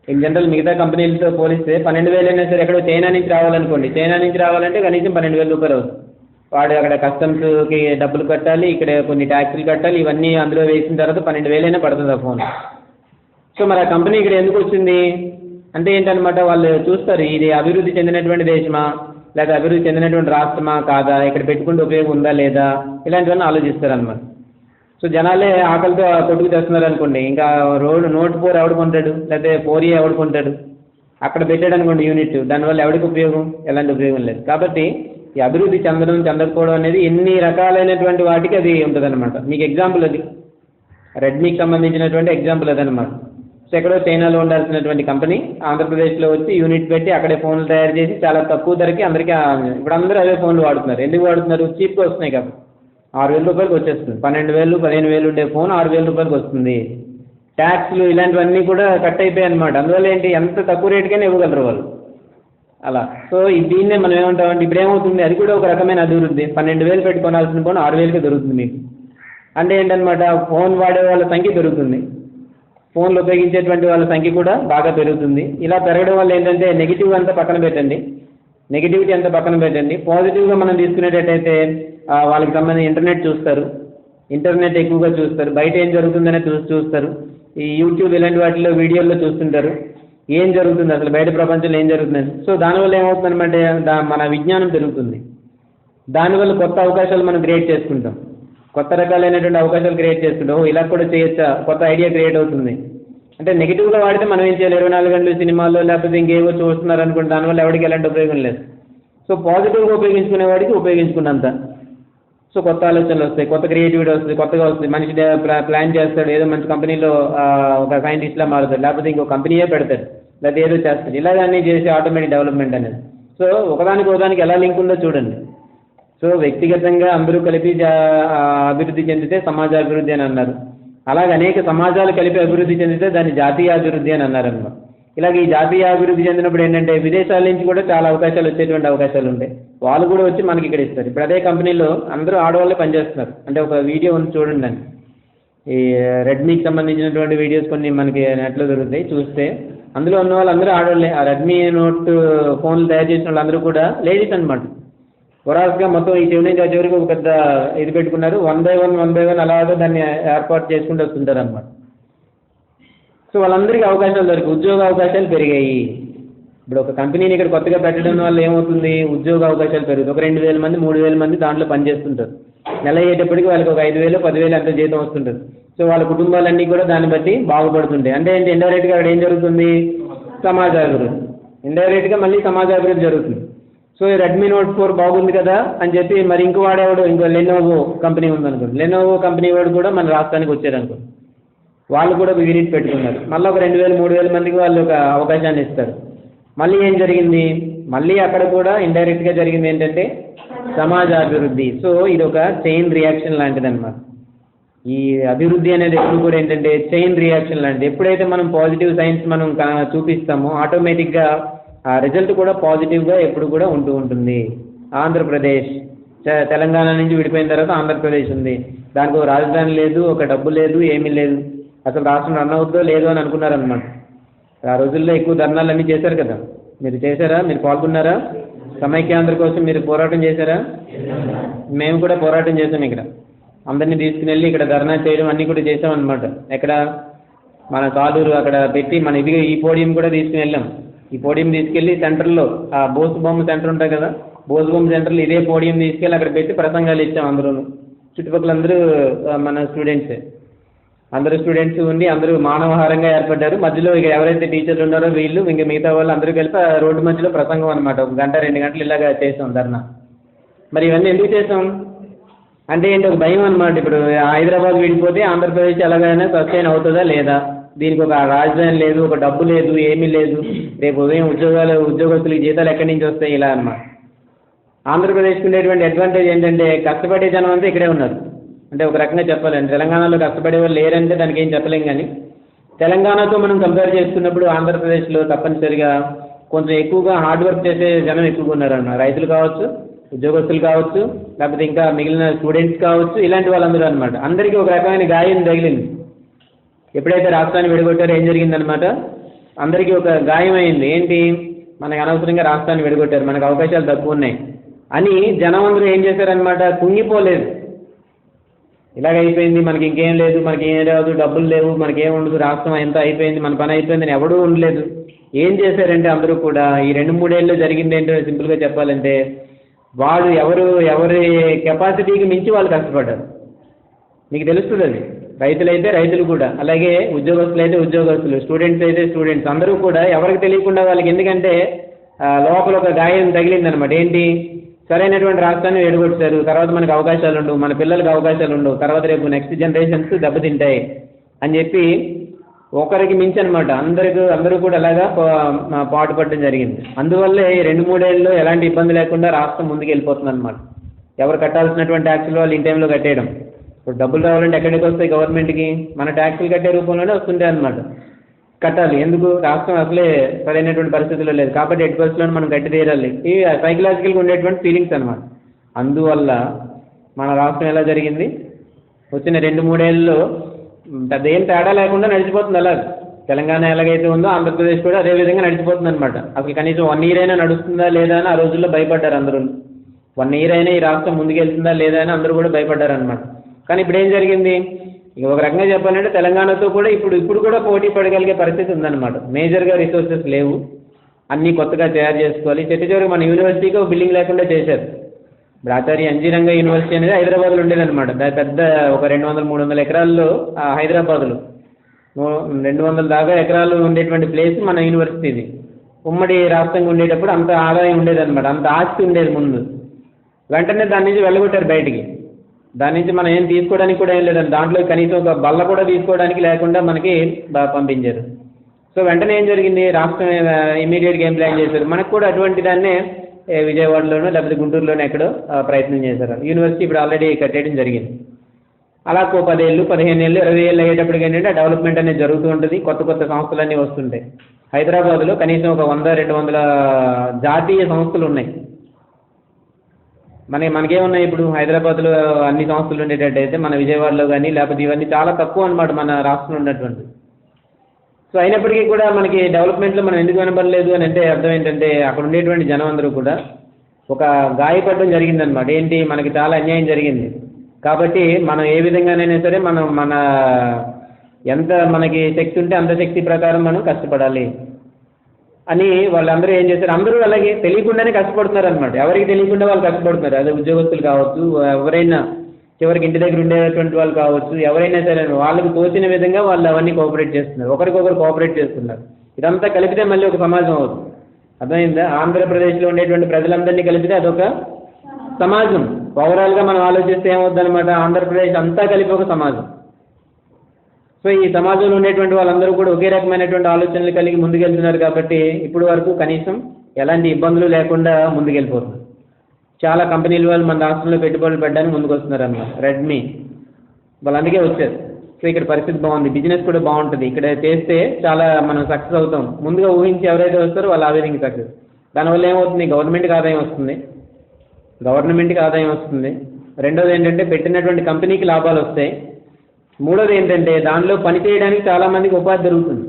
ఇన్ జనరల్ మిగతా కంపెనీలతో పోలిస్తే 12,000 అయినా సరే ఎక్కడో చైనా నుంచి రావాలనుకోండి, చైనా నుంచి రావాలంటే కనీసం 12,000 రూపాయలు అవుతుంది. వాడు అక్కడ కస్టమ్స్కి డబ్బులు కట్టాలి, ఇక్కడ కొన్ని ట్యాక్సులు కట్టాలి, ఇవన్నీ అందులో వేసిన తర్వాత 12,000 అయినా పడుతుంది ఆ ఫోన్. సో మరి ఆ కంపెనీ ఇక్కడ ఎందుకు వచ్చింది అంటే ఏంటనమాట, వాళ్ళు చూస్తారు ఇది అభివృద్ధి చెందినటువంటి దేశమా లేదా అభివృద్ధి చెందినటువంటి రాష్ట్రమా కాదా, ఇక్కడ పెట్టుకుంటే ఉపయోగం ఉందా లేదా, ఇలాంటివన్నీ ఆలోచిస్తారనమాట. సో జనాలే ఆకలితో కొట్టుకు తెస్తున్నారు అనుకోండి, ఇంకా నోట్ 4 ఎవడు కొంటాడు, లేకపోతే 4A ఎవడు కొంటాడు? అక్కడ పెట్టాడు అనుకోండి యూనిట్, దానివల్ల ఎవరికి ఉపయోగం? ఎలాంటి ఉపయోగం లేదు. కాబట్టి ఈ అభివృద్ధి చెందకపోవడం అనేది ఎన్ని రకాలైనటువంటి వాటికి అది ఉంటుంది అనమాట. మీకు ఎగ్జాంపుల్ అది రెడ్మీకి సంబంధించినటువంటి ఎగ్జాంపుల్ అదనమాట. సో ఎక్కడో చైనాలో ఉండాల్సినటువంటి కంపెనీ ఆంధ్రప్రదేశ్లో వచ్చి యూనిట్ పెట్టి అక్కడే ఫోన్లు తయారు చేసి చాలా తక్కువ ధరకి అందరికీ, ఇప్పుడు అందరూ అదే ఫోన్లు వాడుతున్నారు. ఎందుకు వాడుతున్నారు? చీప్గా వస్తున్నాయి కాబట్టి. 6,000 రూపాయలకి వచ్చేస్తుంది. 12,000, 15,000 ఉండే ఫోన్ 6,000 రూపాయలకి వస్తుంది. ట్యాక్స్లు ఇలాంటివన్నీ కూడా కట్ అయిపోయాయి అనమాట. అందువల్ల ఏంటి, ఎంత తక్కువ రేటుకైనా ఇవ్వగలరు వాళ్ళు అలా. సో దీన్నే మనం ఏమంటామంటే ఇప్పుడు ఏమవుతుంది, అది కూడా ఒక రకమైన అభివృద్ధి. 12,000 పెట్టి కొనాల్సిన ఫోన్ 6,000కి దొరుకుతుంది మీకు. అంటే ఏంటనమాట, ఫోన్ వాడే వాళ్ళ సంఖ్య పెరుగుతుంది, ఫోన్లు ఉపయోగించేటువంటి వాళ్ళ సంఖ్య కూడా బాగా పెరుగుతుంది. ఇలా పెరగడం వల్ల ఏంటంటే నెగిటివ్ అంతా పక్కన పెట్టండి, నెగిటివిటీ అంతా పక్కన పెట్టండి. పాజిటివ్గా మనం తీసుకునేటట్టయితే వాళ్ళకి సంబంధించి ఇంటర్నెట్ చూస్తారు, ఇంటర్నెట్ ఎక్కువగా చూస్తారు, బయట ఏం జరుగుతుందనే చూస్తారు. ఈ యూట్యూబ్ ఇలాంటి వాటిలో వీడియోల్లో చూస్తుంటారు ఏం జరుగుతుంది, అసలు బయట ప్రపంచంలో ఏం జరుగుతుంది. సో దానివల్ల ఏమవుతుందన్నమాట, మన విజ్ఞానం పెరుగుతుంది. దానివల్ల కొత్త అవకాశాలు మనం క్రియేట్ చేసుకుంటాం, కొత్త రకాలైనటువంటి అవకాశాలు క్రియేట్ చేసుకుంటాం. ఇలా కూడా చేయొచ్చా, కొత్త ఐడియా క్రియేట్ అవుతుంది. అంటే నెగిటివ్గా వాడితే మనం ఏం చేయాలి, 24 గంటలు సినిమాల్లో లేకపోతే ఇంకేవో చూస్తున్నారు అనుకోండి, దానివల్ల ఎవరికి ఎలాంటి ఉపయోగం లేదు. సో పాజిటివ్గా ఉపయోగించుకునే వాడికి ఉపయోగించుకున్నంత సో కొత్త ఆలోచనలు వస్తాయి, కొత్త క్రియేటివిటీ వస్తుంది, కొత్తగా వస్తుంది. మనిషి ప్లాన్ చేస్తాడు, ఏదో మంచి కంపెనీలో ఒక సైంటిస్ట్లా మారుతాడు, లేకపోతే ఇంకో కంపెనీయే పెడతాడు, లేకపోతే ఏదో చేస్తాడు. ఇలాగన్నీ చేసి ఆటోమేటిక్ డెవలప్మెంట్ అనేది. సో ఒకదానికి ఎలా లింక్ ఉందో చూడండి. సో వ్యక్తిగతంగా అందరూ కలిపి అభివృద్ధి చెందితే సమాజ అభివృద్ధి అని అన్నారు. అలాగే అనేక సమాజాలు కలిపి అభివృద్ధి చెందితే దాన్ని జాతీయ అభివృద్ధి అని అన్నారన్నమాట. ఇలాగ ఈ జాతీయ అభివృద్ధి చెందినప్పుడు ఏంటంటే విదేశాల నుంచి కూడా చాలా అవకాశాలు వచ్చేటువంటి అవకాశాలు ఉంటాయి. వాళ్ళు కూడా వచ్చి మనకి ఇక్కడ ఇస్తారు. ఇప్పుడు అదే కంపెనీలో అందరూ ఆడవాళ్ళే పనిచేస్తున్నారు. అంటే ఒక వీడియో ఉంది చూడండి అండి, ఈ రెడ్మీకి సంబంధించినటువంటి వీడియోస్ కొన్ని మనకి నెట్లో దొరుకుతాయి, చూస్తే అందులో ఉన్న వాళ్ళందరూ ఆడవాళ్ళే. ఆ రెడ్మీ నోట్ ఫోన్లు తయారు చేసిన వాళ్ళందరూ కూడా లేడీస్ అనమాట. వరాస్గా మొత్తం ఈ చివరి నుంచి ఆ చివరికి ఒక పెద్ద ఇది పెట్టుకున్నారు, 1 by 1 అలాగే దాన్ని ఏర్పాటు చేసుకుంటూ వస్తుంటారు అనమాట. సో వాళ్ళందరికీ అవకాశాలు దొరికి ఉద్యోగ అవకాశాలు పెరిగాయి. ఇప్పుడు ఒక కంపెనీని ఇక్కడ కొత్తగా పెట్టడం వల్ల ఏమవుతుంది, ఉద్యోగ అవకాశాలు పెరుగుతాయి. ఒక 2,000 మంది 3,000 మంది దాంట్లో పనిచేస్తుంటారు. నెల అయ్యేటప్పటికి వాళ్ళకి ఒక 5,000 10,000 అంత జీతం వస్తుంటుంది. సో వాళ్ళ కుటుంబాలన్నీ కూడా దాన్ని బట్టి బాగుపడుతుంటాయి. అంటే ఏంటి, ఇండైరెక్ట్గా అక్కడ ఏం జరుగుతుంది, సమాజాభివృద్ధి. ఇండైరెక్ట్గా మళ్ళీ సమాజాభివృద్ధి జరుగుతుంది. సో ఈ రెడ్మీ నోట్ 4 బాగుంది కదా అని చెప్పి మరి ఇంకో లెనోవో కంపెనీ ఉందనుకోండి, లెనోవో కంపెనీ వాడు కూడా మన రాష్ట్రానికి వచ్చారనుకోండి, వాళ్ళు కూడా యూనిట్ పెట్టుకున్నారు. మళ్ళీ ఒక 2,000 3,000 మందికి వాళ్ళు ఒక అవకాశాన్ని ఇస్తారు. మళ్ళీ ఏం జరిగింది, మళ్ళీ అక్కడ కూడా ఇండైరెక్ట్గా జరిగింది ఏంటంటే సమాజాభివృద్ధి. సో ఇది ఒక చైన్ రియాక్షన్ లాంటిది అనమాట. ఈ అభివృద్ధి అనేది ఎప్పుడు కూడా ఏంటంటే చైన్ రియాక్షన్ లాంటిది. ఎప్పుడైతే మనం పాజిటివ్ సైన్స్ మనం చూపిస్తామో ఆటోమేటిక్గా ఆ రిజల్ట్ కూడా పాజిటివ్గా ఎప్పుడు కూడా ఉంటూ ఉంటుంది. ఆంధ్రప్రదేశ్ తెలంగాణ నుంచి విడిపోయిన తర్వాత ఆంధ్రప్రదేశ్ ఉంది. దానికి ఒక రాజధాని లేదు, ఒక డబ్బు లేదు, ఏమీ లేదు. అసలు రాష్ట్రం రన్ అవుతుందో లేదో అని అనుకున్నారనమాట. ఆ రోజుల్లో ఎక్కువ ధర్నాలు అన్నీ చేశారు కదా, మీరు చేశారా? మీరు పాల్గొన్నారా? సమైక్యాంధ్ర కోసం మీరు పోరాటం చేశారా? మేము కూడా పోరాటం చేసాం. ఇక్కడ అందరినీ తీసుకుని వెళ్ళి ఇక్కడ ధర్నా చేయడం అన్నీ కూడా చేసామన్నమాట. ఎక్కడ మన కాలూరు అక్కడ పెట్టి మన ఇది ఈ పోడియం కూడా తీసుకుని వెళ్ళాం. ఈ పోడియం తీసుకెళ్ళి సెంటర్లో ఆ బోసు బొమ్మ సెంటర్ ఉంటుంది కదా, బోసు బొమ్మ సెంటర్లో ఇదే పోడియం తీసుకెళ్ళి అక్కడ పెట్టి ప్రసంగాలు ఇచ్చాం. అందరూ చుట్టుపక్కల అందరూ మన స్టూడెంట్సే, అందరూ స్టూడెంట్స్ ఉండి అందరూ మానవహారంగా ఏర్పడ్డారు. మధ్యలో ఇక ఎవరైతే టీచర్లు ఉన్నారో వీళ్ళు ఇంకా మిగతా వాళ్ళు అందరూ కలిపి రోడ్డు మధ్యలో ప్రసంగం అనమాట. 1 గంట 2 గంటలు ఇలాగా చేసాం ధర్నా. మరి ఇవన్నీ ఎందుకు చేసాం అంటే ఏంటి, ఒక భయం అనమాట. ఇప్పుడు హైదరాబాద్ విడిపోతే ఆంధ్రప్రదేశ్ ఎలాగైనా సస్టైన్ అవుతుందా లేదా, దీనికి ఒక రాజధాని లేదు, ఒక డబ్బు లేదు, ఏమీ లేదు, రేపు ఉదయం ఉద్యోగస్తులకి జీతాలు ఎక్కడి నుంచి వస్తాయి, ఇలా అన్నమాట. ఆంధ్రప్రదేశ్కి ఉండేటువంటి అడ్వాంటేజ్ ఏంటంటే కష్టపడే జనం అంతా ఇక్కడే ఉన్నారు. అంటే ఒక రకంగా చెప్పాలండి, తెలంగాణలో కష్టపడే వాళ్ళు లేరంటే దానికి ఏం చెప్పలేం. కానీ తెలంగాణతో మనం కంపేర్ చేసుకున్నప్పుడు ఆంధ్రప్రదేశ్లో తప్పనిసరిగా కొంచెం ఎక్కువగా హార్డ్ వర్క్ చేసే జనం ఎక్కువగా ఉన్నారన్నమాట. రైతులు కావచ్చు, ఉద్యోగస్తులు కావచ్చు, లేకపోతే ఇంకా మిగిలిన స్టూడెంట్స్ కావచ్చు, ఇలాంటి వాళ్ళందరూ అనమాట. అందరికీ ఒక రకమైన గాయం తగిలింది. ఎప్పుడైతే రాష్ట్రాన్ని విడగొట్టారో ఏం జరిగిందనమాట, అందరికీ ఒక గాయం అయింది. ఏంటి, మనకు అనవసరంగా రాష్ట్రాన్ని విడగొట్టారు, మనకు అవకాశాలు తక్కువ ఉన్నాయి అని జనం అందరూ ఏం చేశారనమాట, కుంగిపోలేదు. ఇలాగ అయిపోయింది, మనకి ఇంకేం లేదు, మనకి ఏం రాదు, డబ్బులు లేవు, మనకేం ఉండదు, రాష్ట్రం ఎంత అయిపోయింది, మన పని అయిపోయిందని ఎవడూ ఉండలేదు. ఏం చేశారంటే అందరూ కూడా ఈ 2-3 ఏళ్ళలో జరిగింది ఏంటో సింపుల్గా చెప్పాలంటే, వాళ్ళు ఎవరి కెపాసిటీకి మించి వాళ్ళు కష్టపడ్డారు. మీకు తెలుస్తుంది అది. రైతులైతే రైతులు కూడా, అలాగే ఉద్యోగస్తులు అయితే ఉద్యోగస్తులు, స్టూడెంట్స్ అయితే స్టూడెంట్స్, అందరూ కూడా ఎవరికి తెలియకుండా వాళ్ళకి, ఎందుకంటే లోపల ఒక గాయం తగిలిందనమాట. ఏంటి, సరైనటువంటి రాష్ట్రాన్ని ఎడగొట్టారు, తర్వాత మనకు అవకాశాలు ఉండవు, మన పిల్లలకు అవకాశాలు ఉండవు, తర్వాత రేపు నెక్స్ట్ జనరేషన్స్ దెబ్బతింటాయి అని చెప్పి ఒకరికి మించి అనమాట అందరూ కూడా అలాగా పాటుపడడం జరిగింది. అందువల్లే ఈ 2-3 ఏళ్ళలో ఎలాంటి ఇబ్బంది లేకుండా రాష్ట్రం ముందుకు వెళ్ళిపోతుంది అనమాట. ఎవరు కట్టాల్సినటువంటి ట్యాక్సులు వాళ్ళు ఇన్ టైంలో కట్టేయడం. ఇప్పుడు డబ్బులు రావాలంటే ఎక్కడికి వస్తాయి గవర్నమెంట్కి, మన ట్యాక్సులు కట్టే రూపంలోనే వస్తుంటాయి అనమాట. కట్టాలి, ఎందుకు, రాష్ట్రం అసలే సరైనటువంటి పరిస్థితుల్లో లేదు కాబట్టి 8% మనం కట్టి తీరాలి. ఇవి సైకలాజికల్గా ఉండేటువంటి ఫీలింగ్స్ అనమాట. అందువల్ల మన రాష్ట్రం ఎలా జరిగింది, వచ్చిన 2-3 ఏళ్ళలో పెద్ద ఏం తేడా లేకుండా నడిచిపోతుంది. అలా తెలంగాణ ఎలాగైతే ఉందో ఆంధ్రప్రదేశ్ కూడా అదే విధంగా నడిచిపోతుంది అనమాట. అసలు కనీసం 1 ఇయర్ అయినా నడుస్తుందా లేదా అని ఆ రోజుల్లో భయపడ్డారు అందరూ. 1 ఇయర్ అయినా ఈ రాష్ట్రం ముందుకెళ్తుందా లేదా అని అందరూ కూడా భయపడ్డారు అనమాట. కానీ ఇప్పుడు ఏం జరిగింది, ఇక ఒక రకంగా చెప్పాలంటే తెలంగాణతో కూడా ఇప్పుడు కూడా పోటీ పడగలిగే పరిస్థితి ఉందన్నమాట. మేజర్గా రిసోర్సెస్ లేవు, అన్నీ కొత్తగా తయారు చేసుకోవాలి. చివరికి మన యూనివర్సిటీకి ఒక బిల్డింగ్ లేకుండా చేశారు. ఇప్పుడు ఆచార్య ఎన్జీ రంగా యూనివర్సిటీ అనేది హైదరాబాద్లో ఉండేదన్నమాట. పెద్ద ఒక 200-300 ఎకరాల్లో హైదరాబాద్లో 200 దాకా ఎకరాలు ఉండేటువంటి ప్లేస్ మన యూనివర్సిటీది. ఉమ్మడి రాష్ట్రంగా ఉండేటప్పుడు అంత ఆదాయం ఉండేదన్నమాట, అంత ఆస్తి ఉండేది ముందు. వెంటనే దాని నుంచి వెళ్ళగొట్టారు బయటికి. దాని నుంచి మనం ఏం తీసుకోవడానికి కూడా ఏం లేదండి, దాంట్లో కనీసం ఒక బల్ల కూడా తీసుకోవడానికి లేకుండా మనకి పంపించారు. సో వెంటనే ఏం జరిగింది, రాష్ట్రం ఇమీడియట్గా ఏం ప్లాన్ చేశారు, మనకు కూడా అటువంటి దాన్నే విజయవాడలోనో లేకపోతే గుంటూరులోనో ఎక్కడో ప్రయత్నం చేశారు. యూనివర్సిటీ ఇప్పుడు ఆల్రెడీ కట్టేయడం జరిగింది. అలా 10 ఏళ్ళు 15 ఏళ్ళు 20 ఏళ్ళు అయ్యేటప్పటికి ఏంటంటే డెవలప్మెంట్ అనేది జరుగుతూ ఉంటుంది, కొత్త సంస్థలన్నీ వస్తుంటాయి. హైదరాబాద్లో కనీసం ఒక 100-200 జాతీయ సంస్థలు ఉన్నాయి. మనకేమున్నాయి ఇప్పుడు హైదరాబాద్లో అన్ని సంస్థలు ఉండేటట్టయితే మన విజయవాడలో కానీ లేకపోతే ఇవన్నీ చాలా తక్కువ అనమాట మన రాష్ట్రంలో ఉన్నటువంటి. సో అయినప్పటికీ కూడా మనకి డెవలప్మెంట్లో మనం ఎందుకు వినబడలేదు అని అంటే అర్థం ఏంటంటే అక్కడ ఉండేటువంటి జనం అందరూ కూడా ఒక గాయపడడం జరిగిందనమాట. ఏంటి, మనకి చాలా అన్యాయం జరిగింది కాబట్టి మనం ఏ విధంగానైనా సరే మన ఎంత మనకి శక్తి ఉంటే అంత శక్తి ప్రకారం మనం కష్టపడాలి అని వాళ్ళందరూ ఏం చేశారు, అందరూ అలాగే తెలియకుండానే కష్టపడుతున్నారు అనమాట. ఎవరికి తెలియకుండా వాళ్ళు కష్టపడుతున్నారు. అదే ఉద్యోగస్తులు కావచ్చు, ఎవరైనా చివరికి ఇంటి దగ్గర ఉండేటువంటి వాళ్ళు కావచ్చు, ఎవరైనా సరే వాళ్ళకి తోచిన విధంగా వాళ్ళు అవన్నీ కోఆపరేట్ చేస్తున్నారు, ఒకరికొకరు కోఆపరేట్ చేస్తున్నారు. ఇదంతా కలిపితే మళ్ళీ ఒక సమాజం అవుతుంది. అర్థమైందా? ఆంధ్రప్రదేశ్లో ఉండేటువంటి ప్రజలందరినీ కలిపితే అదొక సమాజం. ఓవరాల్గా మనం ఆలోచిస్తే ఏమవుద్దనమాట, ఆంధ్రప్రదేశ్ అంతా కలిపి ఒక సమాజం. సో సో ఈ సమాజంలో ఉండేటువంటి వాళ్ళందరూ కూడా ఒకే రకమైనటువంటి ఆలోచనలు కలిగి ముందుకెళ్తున్నారు కాబట్టి ఇప్పుడు వరకు కనీసం ఎలాంటి ఇబ్బందులు లేకుండా ముందుకెళ్ళిపోతున్నారు. చాలా కంపెనీల వాళ్ళు మన రాష్ట్రంలో పెట్టుబడులు పెట్టడానికి ముందుకు వస్తున్నారు అన్నమాట. రెడ్మీ వాళ్ళు అందుకే వచ్చారు. సో ఇక్కడ పరిస్థితి బాగుంది, బిజినెస్ కూడా బాగుంటుంది. ఇక్కడ చేస్తే చాలా మనం సక్సెస్ అవుతాం. ముందుగా ఊహించి ఎవరైతే వస్తారో వాళ్ళు ఆ విధంగా సక్సెస్. దానివల్ల ఏమవుతుంది, గవర్నమెంట్కి ఆదాయం వస్తుంది. రెండోది ఏంటంటే పెట్టినటువంటి కంపెనీకి లాభాలు వస్తాయి. మూడోది ఏంటంటే దానిలో పని చేయడానికి చాలామందికి ఉపాధి దొరుకుతుంది.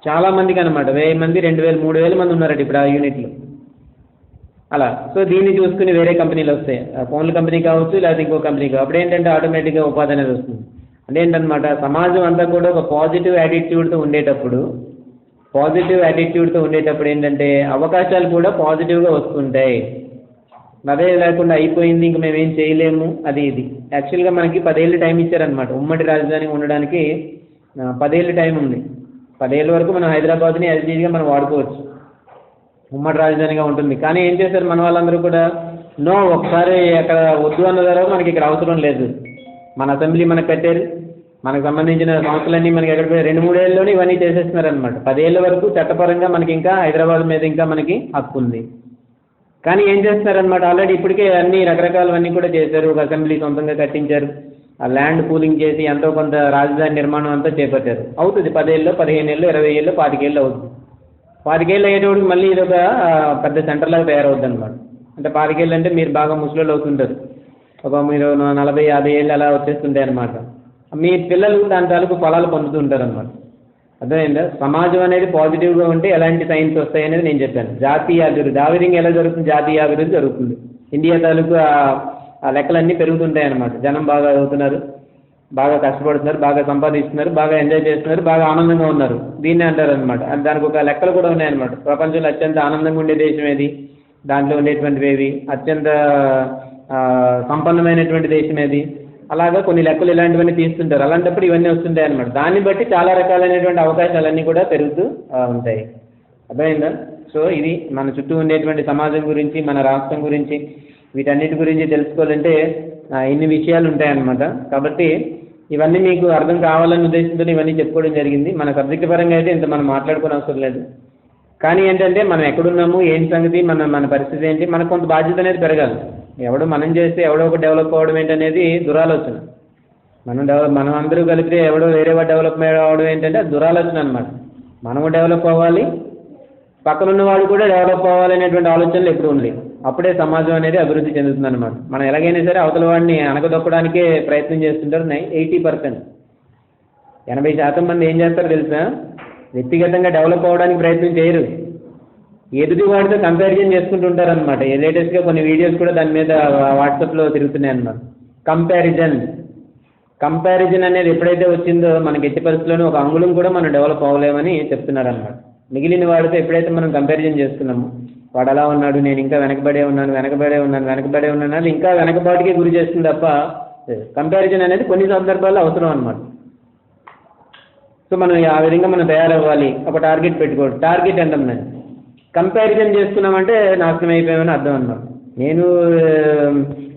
చాలామందికి అనమాట 1000 మంది 2000 3000 మంది ఉన్నారట ఇప్పుడు ఆ యూనిట్లో అలా. సో దీన్ని చూసుకుని వేరే కంపెనీలు వస్తాయి, ఫోన్ల కంపెనీ కావచ్చు లేకపోతే ఇంకో కంపెనీ కావచ్చు. అప్పుడు ఏంటంటే ఆటోమేటిక్గా ఉపాధి అనేది వస్తుంది. అంటే ఏంటనమాట, సమాజం అంతా కూడా ఒక పాజిటివ్ యాటిట్యూడ్తో ఉండేటప్పుడు ఏంటంటే అవకాశాలు కూడా పాజిటివ్గా వస్తుంటాయి. అదే లేకుండా అయిపోయింది ఇంక మేము ఏం చేయలేము అది ఇది. యాక్చువల్గా మనకి 10 ఏళ్ళు టైం ఇచ్చారనమాట. ఉమ్మడి రాజధాని ఉండడానికి 10 ఏళ్ళు టైం ఉంది. 10 ఏళ్ళ వరకు మనం హైదరాబాద్ని ఎల్జీగా మనం వాడుకోవచ్చు, ఉమ్మడి రాజధానిగా ఉంటుంది. కానీ ఏం చేశారు మన వాళ్ళందరూ కూడా, నో, ఒకసారి అక్కడ వద్దు అన్న తర్వాత మనకి ఇక్కడ అవసరం లేదు. మన అసెంబ్లీ మనకు కట్టారు, మనకు సంబంధించిన సంస్థలన్నీ మనకి ఎక్కడ 2-3 ఏళ్ళలోనే ఇవన్నీ చేసేస్తున్నారనమాట. 10 ఏళ్ళ వరకు చట్టపరంగా మనకి ఇంకా హైదరాబాద్ మీద ఇంకా మనకి హక్కు ఉంది. కానీ ఏం చేస్తున్నారనమాట, ఆల్రెడీ ఇప్పటికే అన్ని రకరకాలవన్నీ కూడా చేశారు. ఒక అసెంబ్లీ సొంతంగా కట్టించారు, ఆ ల్యాండ్ పూలింగ్ చేసి ఎంతో కొంత రాజధాని నిర్మాణం అంతా చేపట్టారు. అవుతుంది 10 ఏళ్ళు 15 ఏళ్ళు 20 ఏళ్ళు 25 ఏళ్ళు అవుతుంది. 25 ఏళ్ళు అయ్యేటప్పటికి మళ్ళీ ఇది ఒక పెద్ద సెంటర్ లాగా తయారవుద్ది అనమాట. అంటే 25 ఏళ్ళు అంటే మీరు బాగా ముసలోళ్ళు అవుతుంటారు, ఒక మీరు 40-50 ఏళ్ళు అలా వచ్చేస్తుంటాయి అనమాట. మీ పిల్లలు దాని తాలూకు ఫలాలు పొందుతుంటారు అనమాట. అర్థమైందా? సమాజం అనేది పాజిటివ్గా ఉంటే ఎలాంటి సైన్స్ వస్తాయి అనేది నేను చెప్పాను. జాతీయ అభివృద్ధి ఆ విధంగా ఎలా జరుగుతుంది, జాతీయ అభివృద్ధి జరుగుతుంది. ఇండియా తాలూకు ఆ లెక్కలన్నీ పెరుగుతుంటాయి అన్నమాట. జనం బాగా చదువుతున్నారు, బాగా కష్టపడుతున్నారు, బాగా సంపాదిస్తున్నారు, బాగా ఎంజాయ్ చేస్తున్నారు, బాగా ఆనందంగా ఉన్నారు. దీన్నే అంటారు అనమాట. దానికి ఒక లెక్కలు కూడా ఉన్నాయన్నమాట. ప్రపంచంలో అత్యంత ఆనందంగా ఉండే దేశం ఏది, దాంట్లో ఉండేటువంటివి ఏవి, అత్యంత సంపన్నమైనటువంటి దేశం ఏది, అలాగా కొన్ని లెక్కలు ఇలాంటివన్నీ తీస్తుంటారు. అలాంటప్పుడు ఇవన్నీ వస్తుంటాయి అన్నమాట. దాన్ని బట్టి చాలా రకాలైనటువంటి అవకాశాలన్నీ కూడా పెరుగుతూ ఉంటాయి. అర్థమైందా? సో ఇది మన చుట్టూ ఉండేటువంటి సమాజం గురించి, మన రాష్ట్రం గురించి, వీటన్నిటి గురించి తెలుసుకోవాలంటే ఇన్ని విషయాలు ఉంటాయన్నమాట. కాబట్టి ఇవన్నీ మీకు అర్థం కావాలనే ఉద్దేశంతో ఇవన్నీ చెప్పుకోవడం జరిగింది. మన సబ్జెక్ట్ పరంగా అయితే ఇంత మనం మాట్లాడుకోవడం అవసరం లేదు. కానీ ఏంటంటే మనం ఎక్కడున్నాము, ఏంటి సంగతి, మన పరిస్థితి ఏంటి, మనకు కొంత బాధ్యత అనేది పెరగాలి. ఎవడో మనం చేస్తే ఎవడో ఒక డెవలప్ అవ్వడం ఏంటనేది దురాలోచన. మనం అందరూ కలిపితే ఎవడో వేరే వాడు డెవలప్ అవ్వడం ఏంటంటే అది దురాలోచన అనమాట. మనము డెవలప్ అవ్వాలి, పక్కనున్న వాడు కూడా డెవలప్ అవ్వాలనేటువంటి ఆలోచనలు ఎప్పుడు ఉంది. అప్పుడే సమాజం అనేది అభివృద్ధి చెందుతుంది అనమాట. మనం ఎలాగైనా సరే అవతల వాడిని అణగదొక్కడానికే ప్రయత్నం చేస్తుంటారు. 80%, 80% మంది ఏం చేస్తారో తెలుసా, వ్యక్తిగతంగా డెవలప్ అవ్వడానికి ప్రయత్నం చేయరు, ఎదుటి వాడితో కంపారిజన్ చేసుకుంటుంటారనమాట. లేటెస్ట్గా కొన్ని వీడియోస్ కూడా దాని మీద వాట్సాప్లో తిరుగుతున్నాయి అన్నమాట. కంపారిజన్ అనేది ఎప్పుడైతే వచ్చిందో మనకి ఎట్టి పరిస్థితుల్లోనూ ఒక అంగుళం కూడా మనం డెవలప్ అవ్వలేమని చెప్తున్నారనమాట. మిగిలిన వాడితో ఎప్పుడైతే మనం కంపారిజన్ చేస్తున్నామో, వాడు అలా ఉన్నాడు, నేను ఇంకా వెనకబడే ఉన్నాను అది ఇంకా వెనకబాటుకే గురి చేస్తుంది తప్ప కంపారిజన్ అనేది కొన్ని సందర్భాల్లో అవసరం అనమాట. సో మనం ఆ విధంగా మనం తయారవ్వాలి. ఒక టార్గెట్ పెట్టుకోండి. టార్గెట్ ఎంత ఉందండి, కంపారిజన్ చేసుకున్నామంటే నాశనం అయిపోయామని అర్థం అన్నమాట. నేను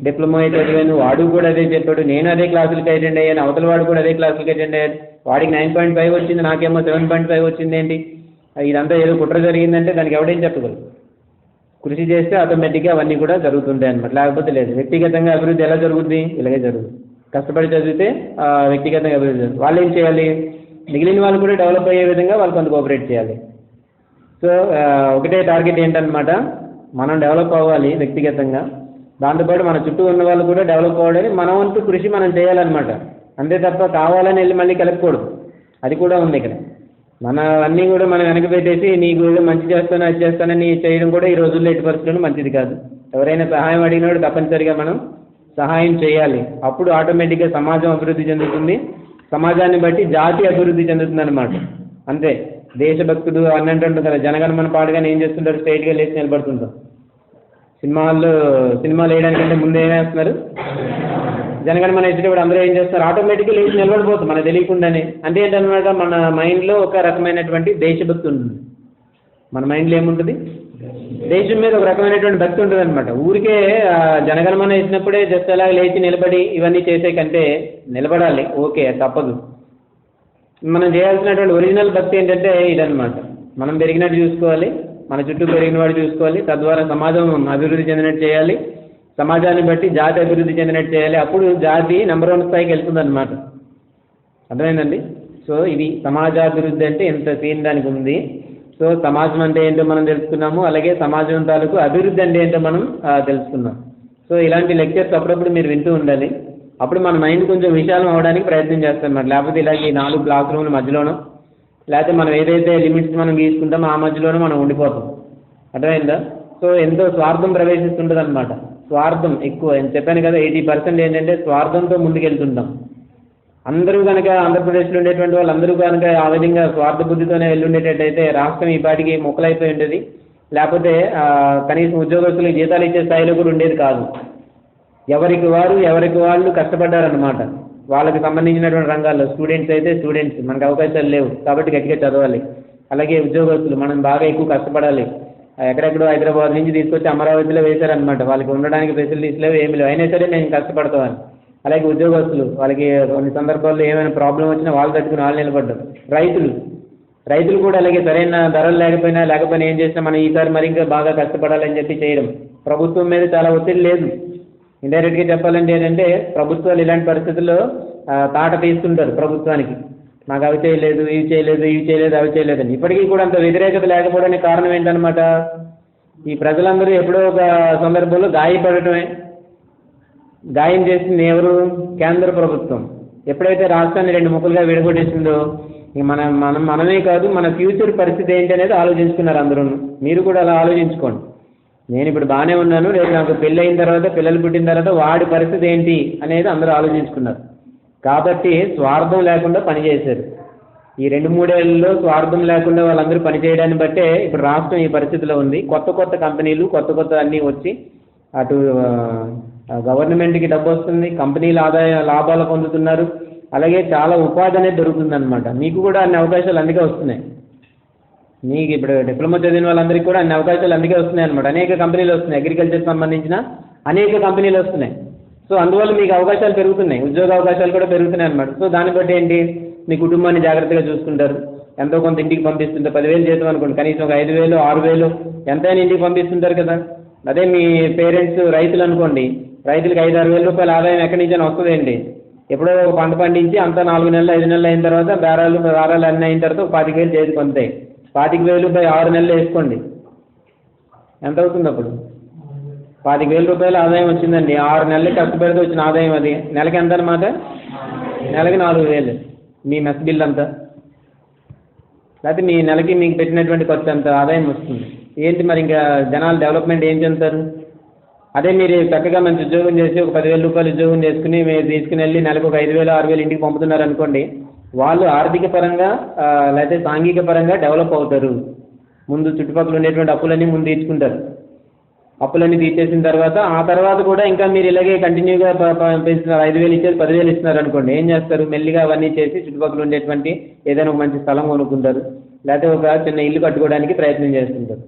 డిప్లొమా అయితే చదివాను, వాడు కూడా అదే చెప్పాడు, నేను అదే క్లాసులకి అటెండ్ అయ్యాను, అవతల వాడు కూడా అదే క్లాసులకి అటెండ్ అయ్యాడు, వాడికి 9.5 వచ్చింది, నాకేమో 7.5 వచ్చింది ఏంటి, ఇదంతా ఏదో కుట్ర జరిగిందంటే దానికి ఎవడేం చెప్పగలరు. కృషి చేస్తే ఆటోమేటిక్గా అవన్నీ కూడా జరుగుతుంటాయి అన్నమాట. లేకపోతే లేదు. వ్యక్తిగతంగా అభివృద్ధి ఎలా జరుగుతుంది, ఇలాగే జరుగుతుంది. కష్టపడి చదివితే వ్యక్తిగతంగా అభివృద్ధి జరుగుతుంది. వాళ్ళు ఏం చేయాలి, మిగిలిన వాళ్ళు కూడా డెవలప్ అయ్యే విధంగా వాళ్ళు కొంత కోఆపరేట్ చేయాలి. సో ఒకటే టార్గెట్ ఏంటన్నమాట, మనం డెవలప్ అవ్వాలి వ్యక్తిగతంగా, దాంతోపాటు మన చుట్టూ ఉన్న వాళ్ళు కూడా డెవలప్ అవ్వడానికి మన వంతు కృషి మనం చేయాలన్నమాట. అంతే తప్ప కావాలని వెళ్ళి మళ్ళీ కలపకూడదు. అది కూడా ఉంది ఇక్కడ. మన అన్నీ కూడా మనం వెనక పెట్టేసి నీకు మంచి చేస్తాను అది చేస్తానని చేయడం కూడా ఈ రోజుల్లో ఎట్టి పరిస్థితుల్లో మంచిది కాదు. ఎవరైనా సహాయం అడిగినప్పుడు తప్పనిసరిగా మనం సహాయం చేయాలి. అప్పుడు ఆటోమేటిక్గా సమాజం అభివృద్ధి చెందుతుంది, సమాజాన్ని బట్టి జాతి అభివృద్ధి చెందుతుంది అన్నమాట. అంతే. దేశభక్తుడు అని అంటుంటారు కదా, జనగణమన పాటగానే ఏం చేస్తుంటారు, స్ట్రైట్గా లేచి నిలబడుతుంటారు. సినిమాలు వేయడానికంటే ముందు ఏం వేస్తున్నారు, జనగణమన వేసేటప్పుడు అందరూ ఏం చేస్తారు, ఆటోమేటిక్గా లేచి నిలబడిపోతుంది మనకు తెలియకుండానే. అంటే ఏంటన్నమాట, మన మైండ్లో ఒక రకమైనటువంటి దేశభక్తి ఉంటుంది. మన మైండ్లో ఏముంటుంది, దేశం మీద ఒక రకమైనటువంటి భక్తి ఉంటుంది అనమాట. ఊరికే జనగణమన వేసినప్పుడే జస్ట్ అలా లేచి నిలబడి ఇవన్నీ చేసే కంటే నిలబడాలి, ఓకే, తప్పదు. మనం చేయాల్సినటువంటి ఒరిజినల్ భక్తి ఏంటంటే ఇదన్నమాట. మనం పెరిగినట్టు చూసుకోవాలి, మన చుట్టూ పెరిగిన వాడు చూసుకోవాలి, తద్వారా సమాజం అభివృద్ధి చెందినట్టు చేయాలి, సమాజాన్ని బట్టి జాతి అభివృద్ధి చెందినట్టు చేయాలి. అప్పుడు జాతి నెంబర్ 1 స్థాయికి వెళ్తుంది అనమాట. అర్థమైందండి? సో ఇది సమాజాభివృద్ధి అంటే ఎంత సీన్ దానికి ఉంది. సో సమాజం అంటే ఏంటో మనం తెలుసుకున్నాము, అలాగే సమాజం తాలూకు అభివృద్ధి అంటే ఏంటో మనం తెలుసుకున్నాం. సో ఇలాంటి లెక్చర్స్ అప్పుడప్పుడు మీరు వింటూ ఉండాలి. అప్పుడు మన మైండ్ కొంచెం విశాలం అవడానికి ప్రయత్నం చేస్తాం మరి. లేకపోతే ఇలాగే 4 క్లాస్ రూమ్ల మధ్యలోనో, లేకపోతే మనం ఏదైతే లిమిట్స్ మనం గీసుకుంటామో ఆ మధ్యలోనూ మనం ఉండిపోతాం. అర్థమైందా? సో ఎంతో స్వార్థం ప్రవేశిస్తుంటుంది అనమాట. స్వార్థం ఎక్కువ. నేను చెప్పాను కదా, 80% ఏంటంటే స్వార్థంతో ముందుకెళ్తుంటాం. అందరూ కనుక ఆంధ్రప్రదేశ్లో ఉండేటువంటి వాళ్ళందరూ కనుక ఆ విధంగా స్వార్థ బుద్ధితోనే వెళ్ళుండేటట్టయితే రాష్ట్రం ఈ పాటికి మొక్కలైపోయి ఉండేది. లేకపోతే కనీసం ఉద్యోగస్తులకు జీతాలు ఇచ్చే స్థాయిలో కూడా ఉండేది కాదు. ఎవరికి వాళ్ళు కష్టపడ్డారనమాట. వాళ్ళకి సంబంధించినటువంటి రంగాల్లో స్టూడెంట్స్ అయితే స్టూడెంట్స్, మనకు అవకాశాలు లేవు కాబట్టి గట్టిగా చదవాలి. అలాగే ఉద్యోగస్తులు మనం బాగా ఎక్కువ కష్టపడాలి. ఎక్కడెక్కడో హైదరాబాద్ నుంచి తీసుకొచ్చి అమరావతిలో వేశారనమాట. వాళ్ళకి ఉండడానికి ఫెసిలిటీస్ లేవు, ఏమి లేవు, అయినా సరే నేను కష్టపడతామని. అలాగే ఉద్యోగస్తులు వాళ్ళకి కొన్ని సందర్భాల్లో ఏమైనా ప్రాబ్లం వచ్చినా వాళ్ళు తట్టుకుని వాళ్ళు నిలబడ్డారు. రైతులు కూడా అలాగే సరైన ధరలు లేకపోయినా ఏం చేసినా మనం ఈసారి మరి ఇంకా బాగా కష్టపడాలని చెప్పి చేయడం. ప్రభుత్వం మీద చాలా ఒత్తిడి లేదు. ఇండైరెక్ట్గా చెప్పాలంటే ఏంటంటే ప్రభుత్వాలు ఇలాంటి పరిస్థితుల్లో తాట తీస్తుంటారు ప్రభుత్వానికి. నాకు అవి చేయలేదు, అవి చేయలేదని. ఇప్పటికీ కూడా అంత వ్యతిరేకత లేకపోవడానికి కారణం ఏంటనమాట, ఈ ప్రజలందరూ ఎప్పుడో ఒక సందర్భంలో గాయపడటమే. గాయం చేసింది ఎవరు? కేంద్ర ప్రభుత్వం. ఎప్పుడైతే రాష్ట్రాన్ని 2 ముక్కలుగా విడగొట్టేసిందో ఇక మనమే కాదు, మన ఫ్యూచర్ పరిస్థితి ఏంటి అనేది ఆలోచించుకున్నారు అందరూ. మీరు కూడా అలా ఆలోచించుకోండి. నేను ఇప్పుడు బాగానే ఉన్నాను, రేపు నాకు పెళ్ళి అయిన తర్వాత, పిల్లలు పుట్టిన తర్వాత వాడి పరిస్థితి ఏంటి అనేది అందరూ ఆలోచించుకున్నారు. కాబట్టి స్వార్థం లేకుండా పనిచేశారు. ఈ 2-3 ఏళ్లలో స్వార్థం లేకుండా వాళ్ళందరూ పనిచేయడాన్ని బట్టే ఇప్పుడు రాష్ట్రం ఈ పరిస్థితిలో ఉంది. కొత్త కంపెనీలు కొత్త అన్నీ వచ్చి అటు గవర్నమెంట్కి డబ్బు వస్తుంది, కంపెనీలు లాభాలు పొందుతున్నారు, అలాగే చాలా ఉపాధి అనేది దొరుకుతుందన్నమాట. మీకు కూడా అన్ని అవకాశాలు అందుకే వస్తున్నాయి. మీకు ఇప్పుడు డిప్లొమా చదివిన వాళ్ళందరికీ కూడా అన్ని అవకాశాలు అందుకే వస్తున్నాయి అనమాట. అనేక కంపెనీలు వస్తున్నాయి, అగ్రికల్చర్కి సంబంధించిన అనేక కంపెనీలు వస్తున్నాయి. సో అందువల్ల మీకు అవకాశాలు పెరుగుతున్నాయి, ఉద్యోగ అవకాశాలు కూడా పెరుగుతున్నాయి అనమాట. సో దాన్ని బట్టి ఏంటి, మీ కుటుంబాన్ని జాగ్రత్తగా చూసుకుంటారు, ఎంతో కొంత ఇంటికి పంపిస్తుంటారు. 10,000 జీతం అనుకోండి, కనీసం ఒక 5,000 6,000 ఎంతైనా ఇంటికి పంపిస్తుంటారు కదా. అదే మీ పేరెంట్స్ రైతులు అనుకోండి, రైతులకు 5-6 వేల రూపాయల ఆదాయం ఎక్కడి నుంచి వస్తుందండి. ఎప్పుడో ఒక పంట పండించి అంతా 4 నెలలు 5 నెలలు అయిన తర్వాత వారాలు అన్నీ అయిన తర్వాత ఒక 25,000 చేతికి పొందుతాయి. 25,000 రూపాయలు 6 నెలలు వేసుకోండి, ఎంత అవుతుంది అప్పుడు? 25,000 రూపాయల ఆదాయం వచ్చిందండి. 6 నెలలు కష్టపడితే వచ్చిన ఆదాయం అది. నెలకి ఎంత అనమాట? నెలకి 4,000. మీ మెస్ బిల్ అంతా, లేకపోతే మీ నెలకి మీకు పెట్టినటువంటి ఖర్చు అంత ఆదాయం వస్తుంది. ఏంటి మరి ఇంకా జనాలు డెవలప్మెంట్ ఏం చెందుతారు? అదే మీరు చక్కగా మంచి ఉద్యోగం చేసి ఒక 10,000 రూపాయలు ఉద్యోగం చేసుకుని మీరు తీసుకుని వెళ్ళి నెలకు ఒక 5,000 6,000 ఇంటికి పంపుతున్నారు అనుకోండి, వాళ్ళు ఆర్థిక పరంగా లేకపోతే సాంఘిక పరంగా డెవలప్ అవుతారు. ముందు చుట్టుపక్కల ఉండేటువంటి అప్పులన్నీ ముందు తీర్చుకుంటారు. అప్పులన్నీ తీర్చేసిన తర్వాత ఆ తర్వాత కూడా ఇంకా మీరు ఇలాగే కంటిన్యూగా పెంచుతున్నారు. 5,000 ఇచ్చేది 10,000 ఇస్తున్నారు అనుకోండి, ఏం చేస్తారు? మెల్లిగా అవన్నీ చేసి చుట్టుపక్కల ఉండేటువంటి ఏదైనా ఒక మంచి స్థలం కొనుక్కుంటారు, లేకపోతే ఒక చిన్న ఇల్లు కట్టుకోవడానికి ప్రయత్నం చేస్తుంటారు.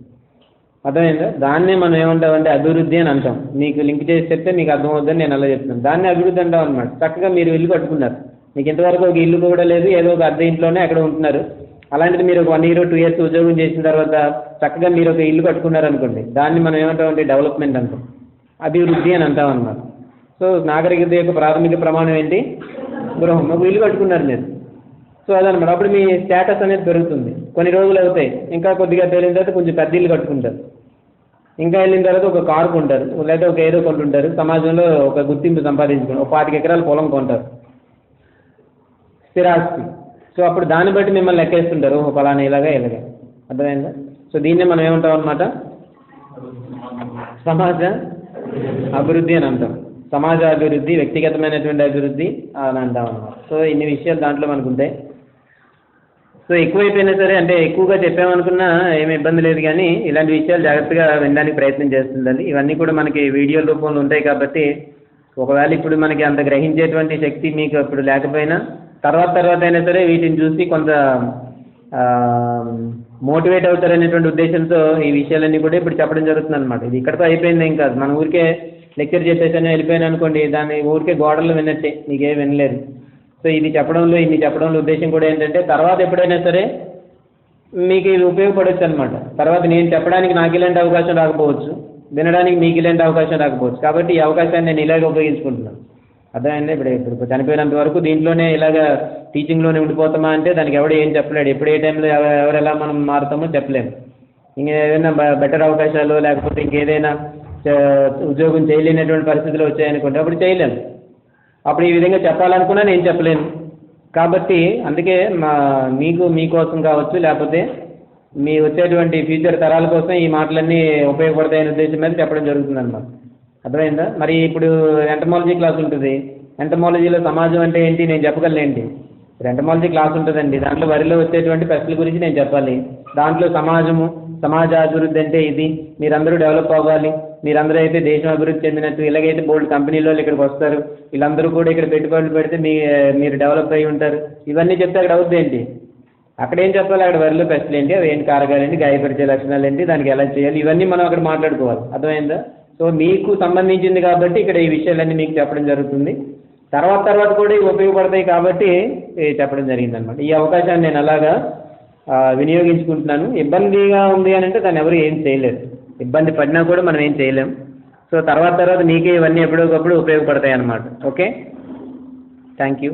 అర్థమైందా? దాన్నే మనం ఏమంటామంటే అభివృద్ధి అని అంటాం. మీకు లింక్ చేసి చెప్తే మీకు అర్థమవుతుందని నేను అలా చెప్తున్నాను. దాన్ని అభివృద్ధి అంటాం అనమాట. చక్కగా మీరు ఇల్లు కట్టుకున్నారు, మీకు ఇంతవరకు ఒక ఇల్లు కూడా లేదు, ఏదో ఒక అద్దె ఇంట్లోనే అక్కడ ఉంటున్నారు. అలాంటిది మీరు ఒక 1 year 2 years ఉద్యోగం చేసిన తర్వాత చక్కగా మీరు ఒక ఇల్లు కట్టుకున్నారు అనుకోండి, దాన్ని మనం ఏమంటామంటే డెవలప్మెంట్ అంటాం, అభివృద్ధి అని అంటాం అన్నమాట. సో నాగరికత యొక్క ప్రాథమిక ప్రమాణం ఏంటి? గృహం. ఒక ఇల్లు కట్టుకున్నారు మీరు, సో అదనమాట. అప్పుడు మీ స్టేటస్ అనేది పెరుగుతుంది. కొన్ని రోజులు అవుతాయి, ఇంకా కొద్దిగా తేలిన తర్వాత కొంచెం పెద్ద ఇల్లు కట్టుకుంటారు, ఇంకా వెళ్ళిన తర్వాత ఒక కారు కొంటారు, లేదా ఒక ఏదో కొంటుంటారు, సమాజంలో ఒక గుర్తింపు సంపాదించుకుంటారు, ఒక 25 ఎకరాల పొలం కొంటారు, స్థిరాస్తి. సో అప్పుడు దాన్ని బట్టి మిమ్మల్ని లెక్కేస్తుంటారు, ఫలానా ఇలాగా. అర్థమైందా? సో దీన్నే మనం ఏమంటాం అనమాట, సమాజ అభివృద్ధి అని అంటాం. సమాజ అభివృద్ధి, వ్యక్తిగతమైనటువంటి అభివృద్ధి అని అంటాం అన్నమాట. సో ఇన్ని విషయాలు దాంట్లో మనకు ఉంటాయి. సో ఎక్కువైపోయినా సరే, అంటే ఎక్కువగా చెప్పామనుకున్నా ఏమి ఇబ్బంది లేదు, కానీ ఇలాంటి విషయాలు జాగ్రత్తగా వినడానికి ప్రయత్నం చేస్తుందండి. ఇవన్నీ కూడా మనకి వీడియో రూపంలో ఉంటాయి కాబట్టి ఒకవేళ ఇప్పుడు మనకి అంత గ్రహించేటువంటి శక్తి మీకు అప్పుడు లేకపోయినా తర్వాత అయినా సరే వీటిని చూసి కొంత మోటివేట్ అవుతారనేటువంటి ఉద్దేశంతో ఈ విషయాలన్నీ కూడా ఇప్పుడు చెప్పడం జరుగుతుంది అనమాట. ఇది ఇక్కడితో అయిపోయింది ఏం కాదు. మన ఊరికే లెక్చర్ చెప్పేసాను వెళ్ళిపోయాను అనుకోండి, దాన్ని ఊరికే గోడల్లో విన్నట్టే, మీకేం వినలేదు. సో ఇన్ని చెప్పడంలో ఉద్దేశం కూడా ఏంటంటే తర్వాత ఎప్పుడైనా సరే మీకు ఇది ఉపయోగపడవచ్చు అనమాట. తర్వాత నేను చెప్పడానికి నాకు ఇలాంటి అవకాశం రాకపోవచ్చు, వినడానికి మీకు ఇలాంటి అవకాశం రాకపోవచ్చు. కాబట్టి ఈ అవకాశాన్ని నేను ఇలాగే ఉపయోగించుకుంటున్నాను. అర్థమైందా? ఇప్పుడు చనిపోయినంత వరకు దీంట్లోనే ఇలాగ టీచింగ్లోనే ఉండిపోతామా అంటే దానికి ఎవడు ఏం చెప్పలేడు. ఎప్పుడు ఏ టైంలో ఎవరు ఎలా మనం మారుతామో చెప్పలేము. ఇంకా ఏదైనా బెటర్ అవకాశాలు లేకపోతే ఇంకేదైనా ఉద్యోగం చేయలేనటువంటి పరిస్థితులు వచ్చాయనుకుంటే అప్పుడు చేయలేము. అప్పుడు ఈ విధంగా చెప్పాలనుకున్నా నేను చెప్పలేను. కాబట్టి అందుకే మీకోసం కావచ్చు, లేకపోతే మీ వచ్చేటువంటి ఫ్యూచర్ తరాల కోసం ఈ మాటలన్నీ ఉపయోగపడతాయనే ఉద్దేశం మీద చెప్పడం జరుగుతుంది అన్నమాట. అర్థమైందా? మరి ఇప్పుడు ఎంటమాలజీ క్లాస్ ఉంటుంది. ఎంటమాలజీలో సమాజం అంటే ఏంటి నేను చెప్పగలను ఏంటి? ఎంటమాలజీ క్లాస్ ఉంటుందండి. దాంట్లో వరిలో వచ్చేటువంటి ప్రశ్నల గురించి నేను చెప్పాలి. దాంట్లో సమాజ అభివృద్ధి అంటే ఇది, మీరందరూ డెవలప్ అవ్వాలి, మీరందరూ అయితే దేశం అభివృద్ధి చెందినట్టు, ఇలాగైతే బోల్డ్ కంపెనీలో ఇక్కడికి వస్తారు, వీళ్ళందరూ కూడా ఇక్కడ పెట్టుబడులు పెడితే మీరు డెవలప్ అయ్యి ఉంటారు, ఇవన్నీ చెప్తే అక్కడ అవుద్ది ఏంటి? అక్కడ ఏం చెప్పాలి? అక్కడ వరిలో ప్రశ్నలు ఏంటి, అవి ఏంటి కారకాలు ఏంటి, గాయపరిచే లక్షణాలు ఏంటి, దానికి ఎలా చేయాలి, ఇవన్నీ మనం అక్కడ మాట్లాడుకోవాలి. అర్థమైందా? సో మీకు సంబంధించింది కాబట్టి ఇక్కడ ఈ విషయాలన్నీ మీకు చెప్పడం జరుగుతుంది. తర్వాత కూడా ఇవి ఉపయోగపడతాయి కాబట్టి చెప్పడం జరిగిందనమాట. ఈ అవకాశాన్ని నేను అలాగా వినియోగించుకుంటున్నాను. ఇబ్బందిగా ఉంది అని అంటే దాన్ని ఎవరు ఏం చేయలేరు. ఇబ్బంది పడినా కూడా మనం ఏం చేయలేం. సో తర్వాత మీకే ఇవన్నీ ఎప్పుడోకప్పుడు ఉపయోగపడతాయి అన్నమాట. Okay, thank you.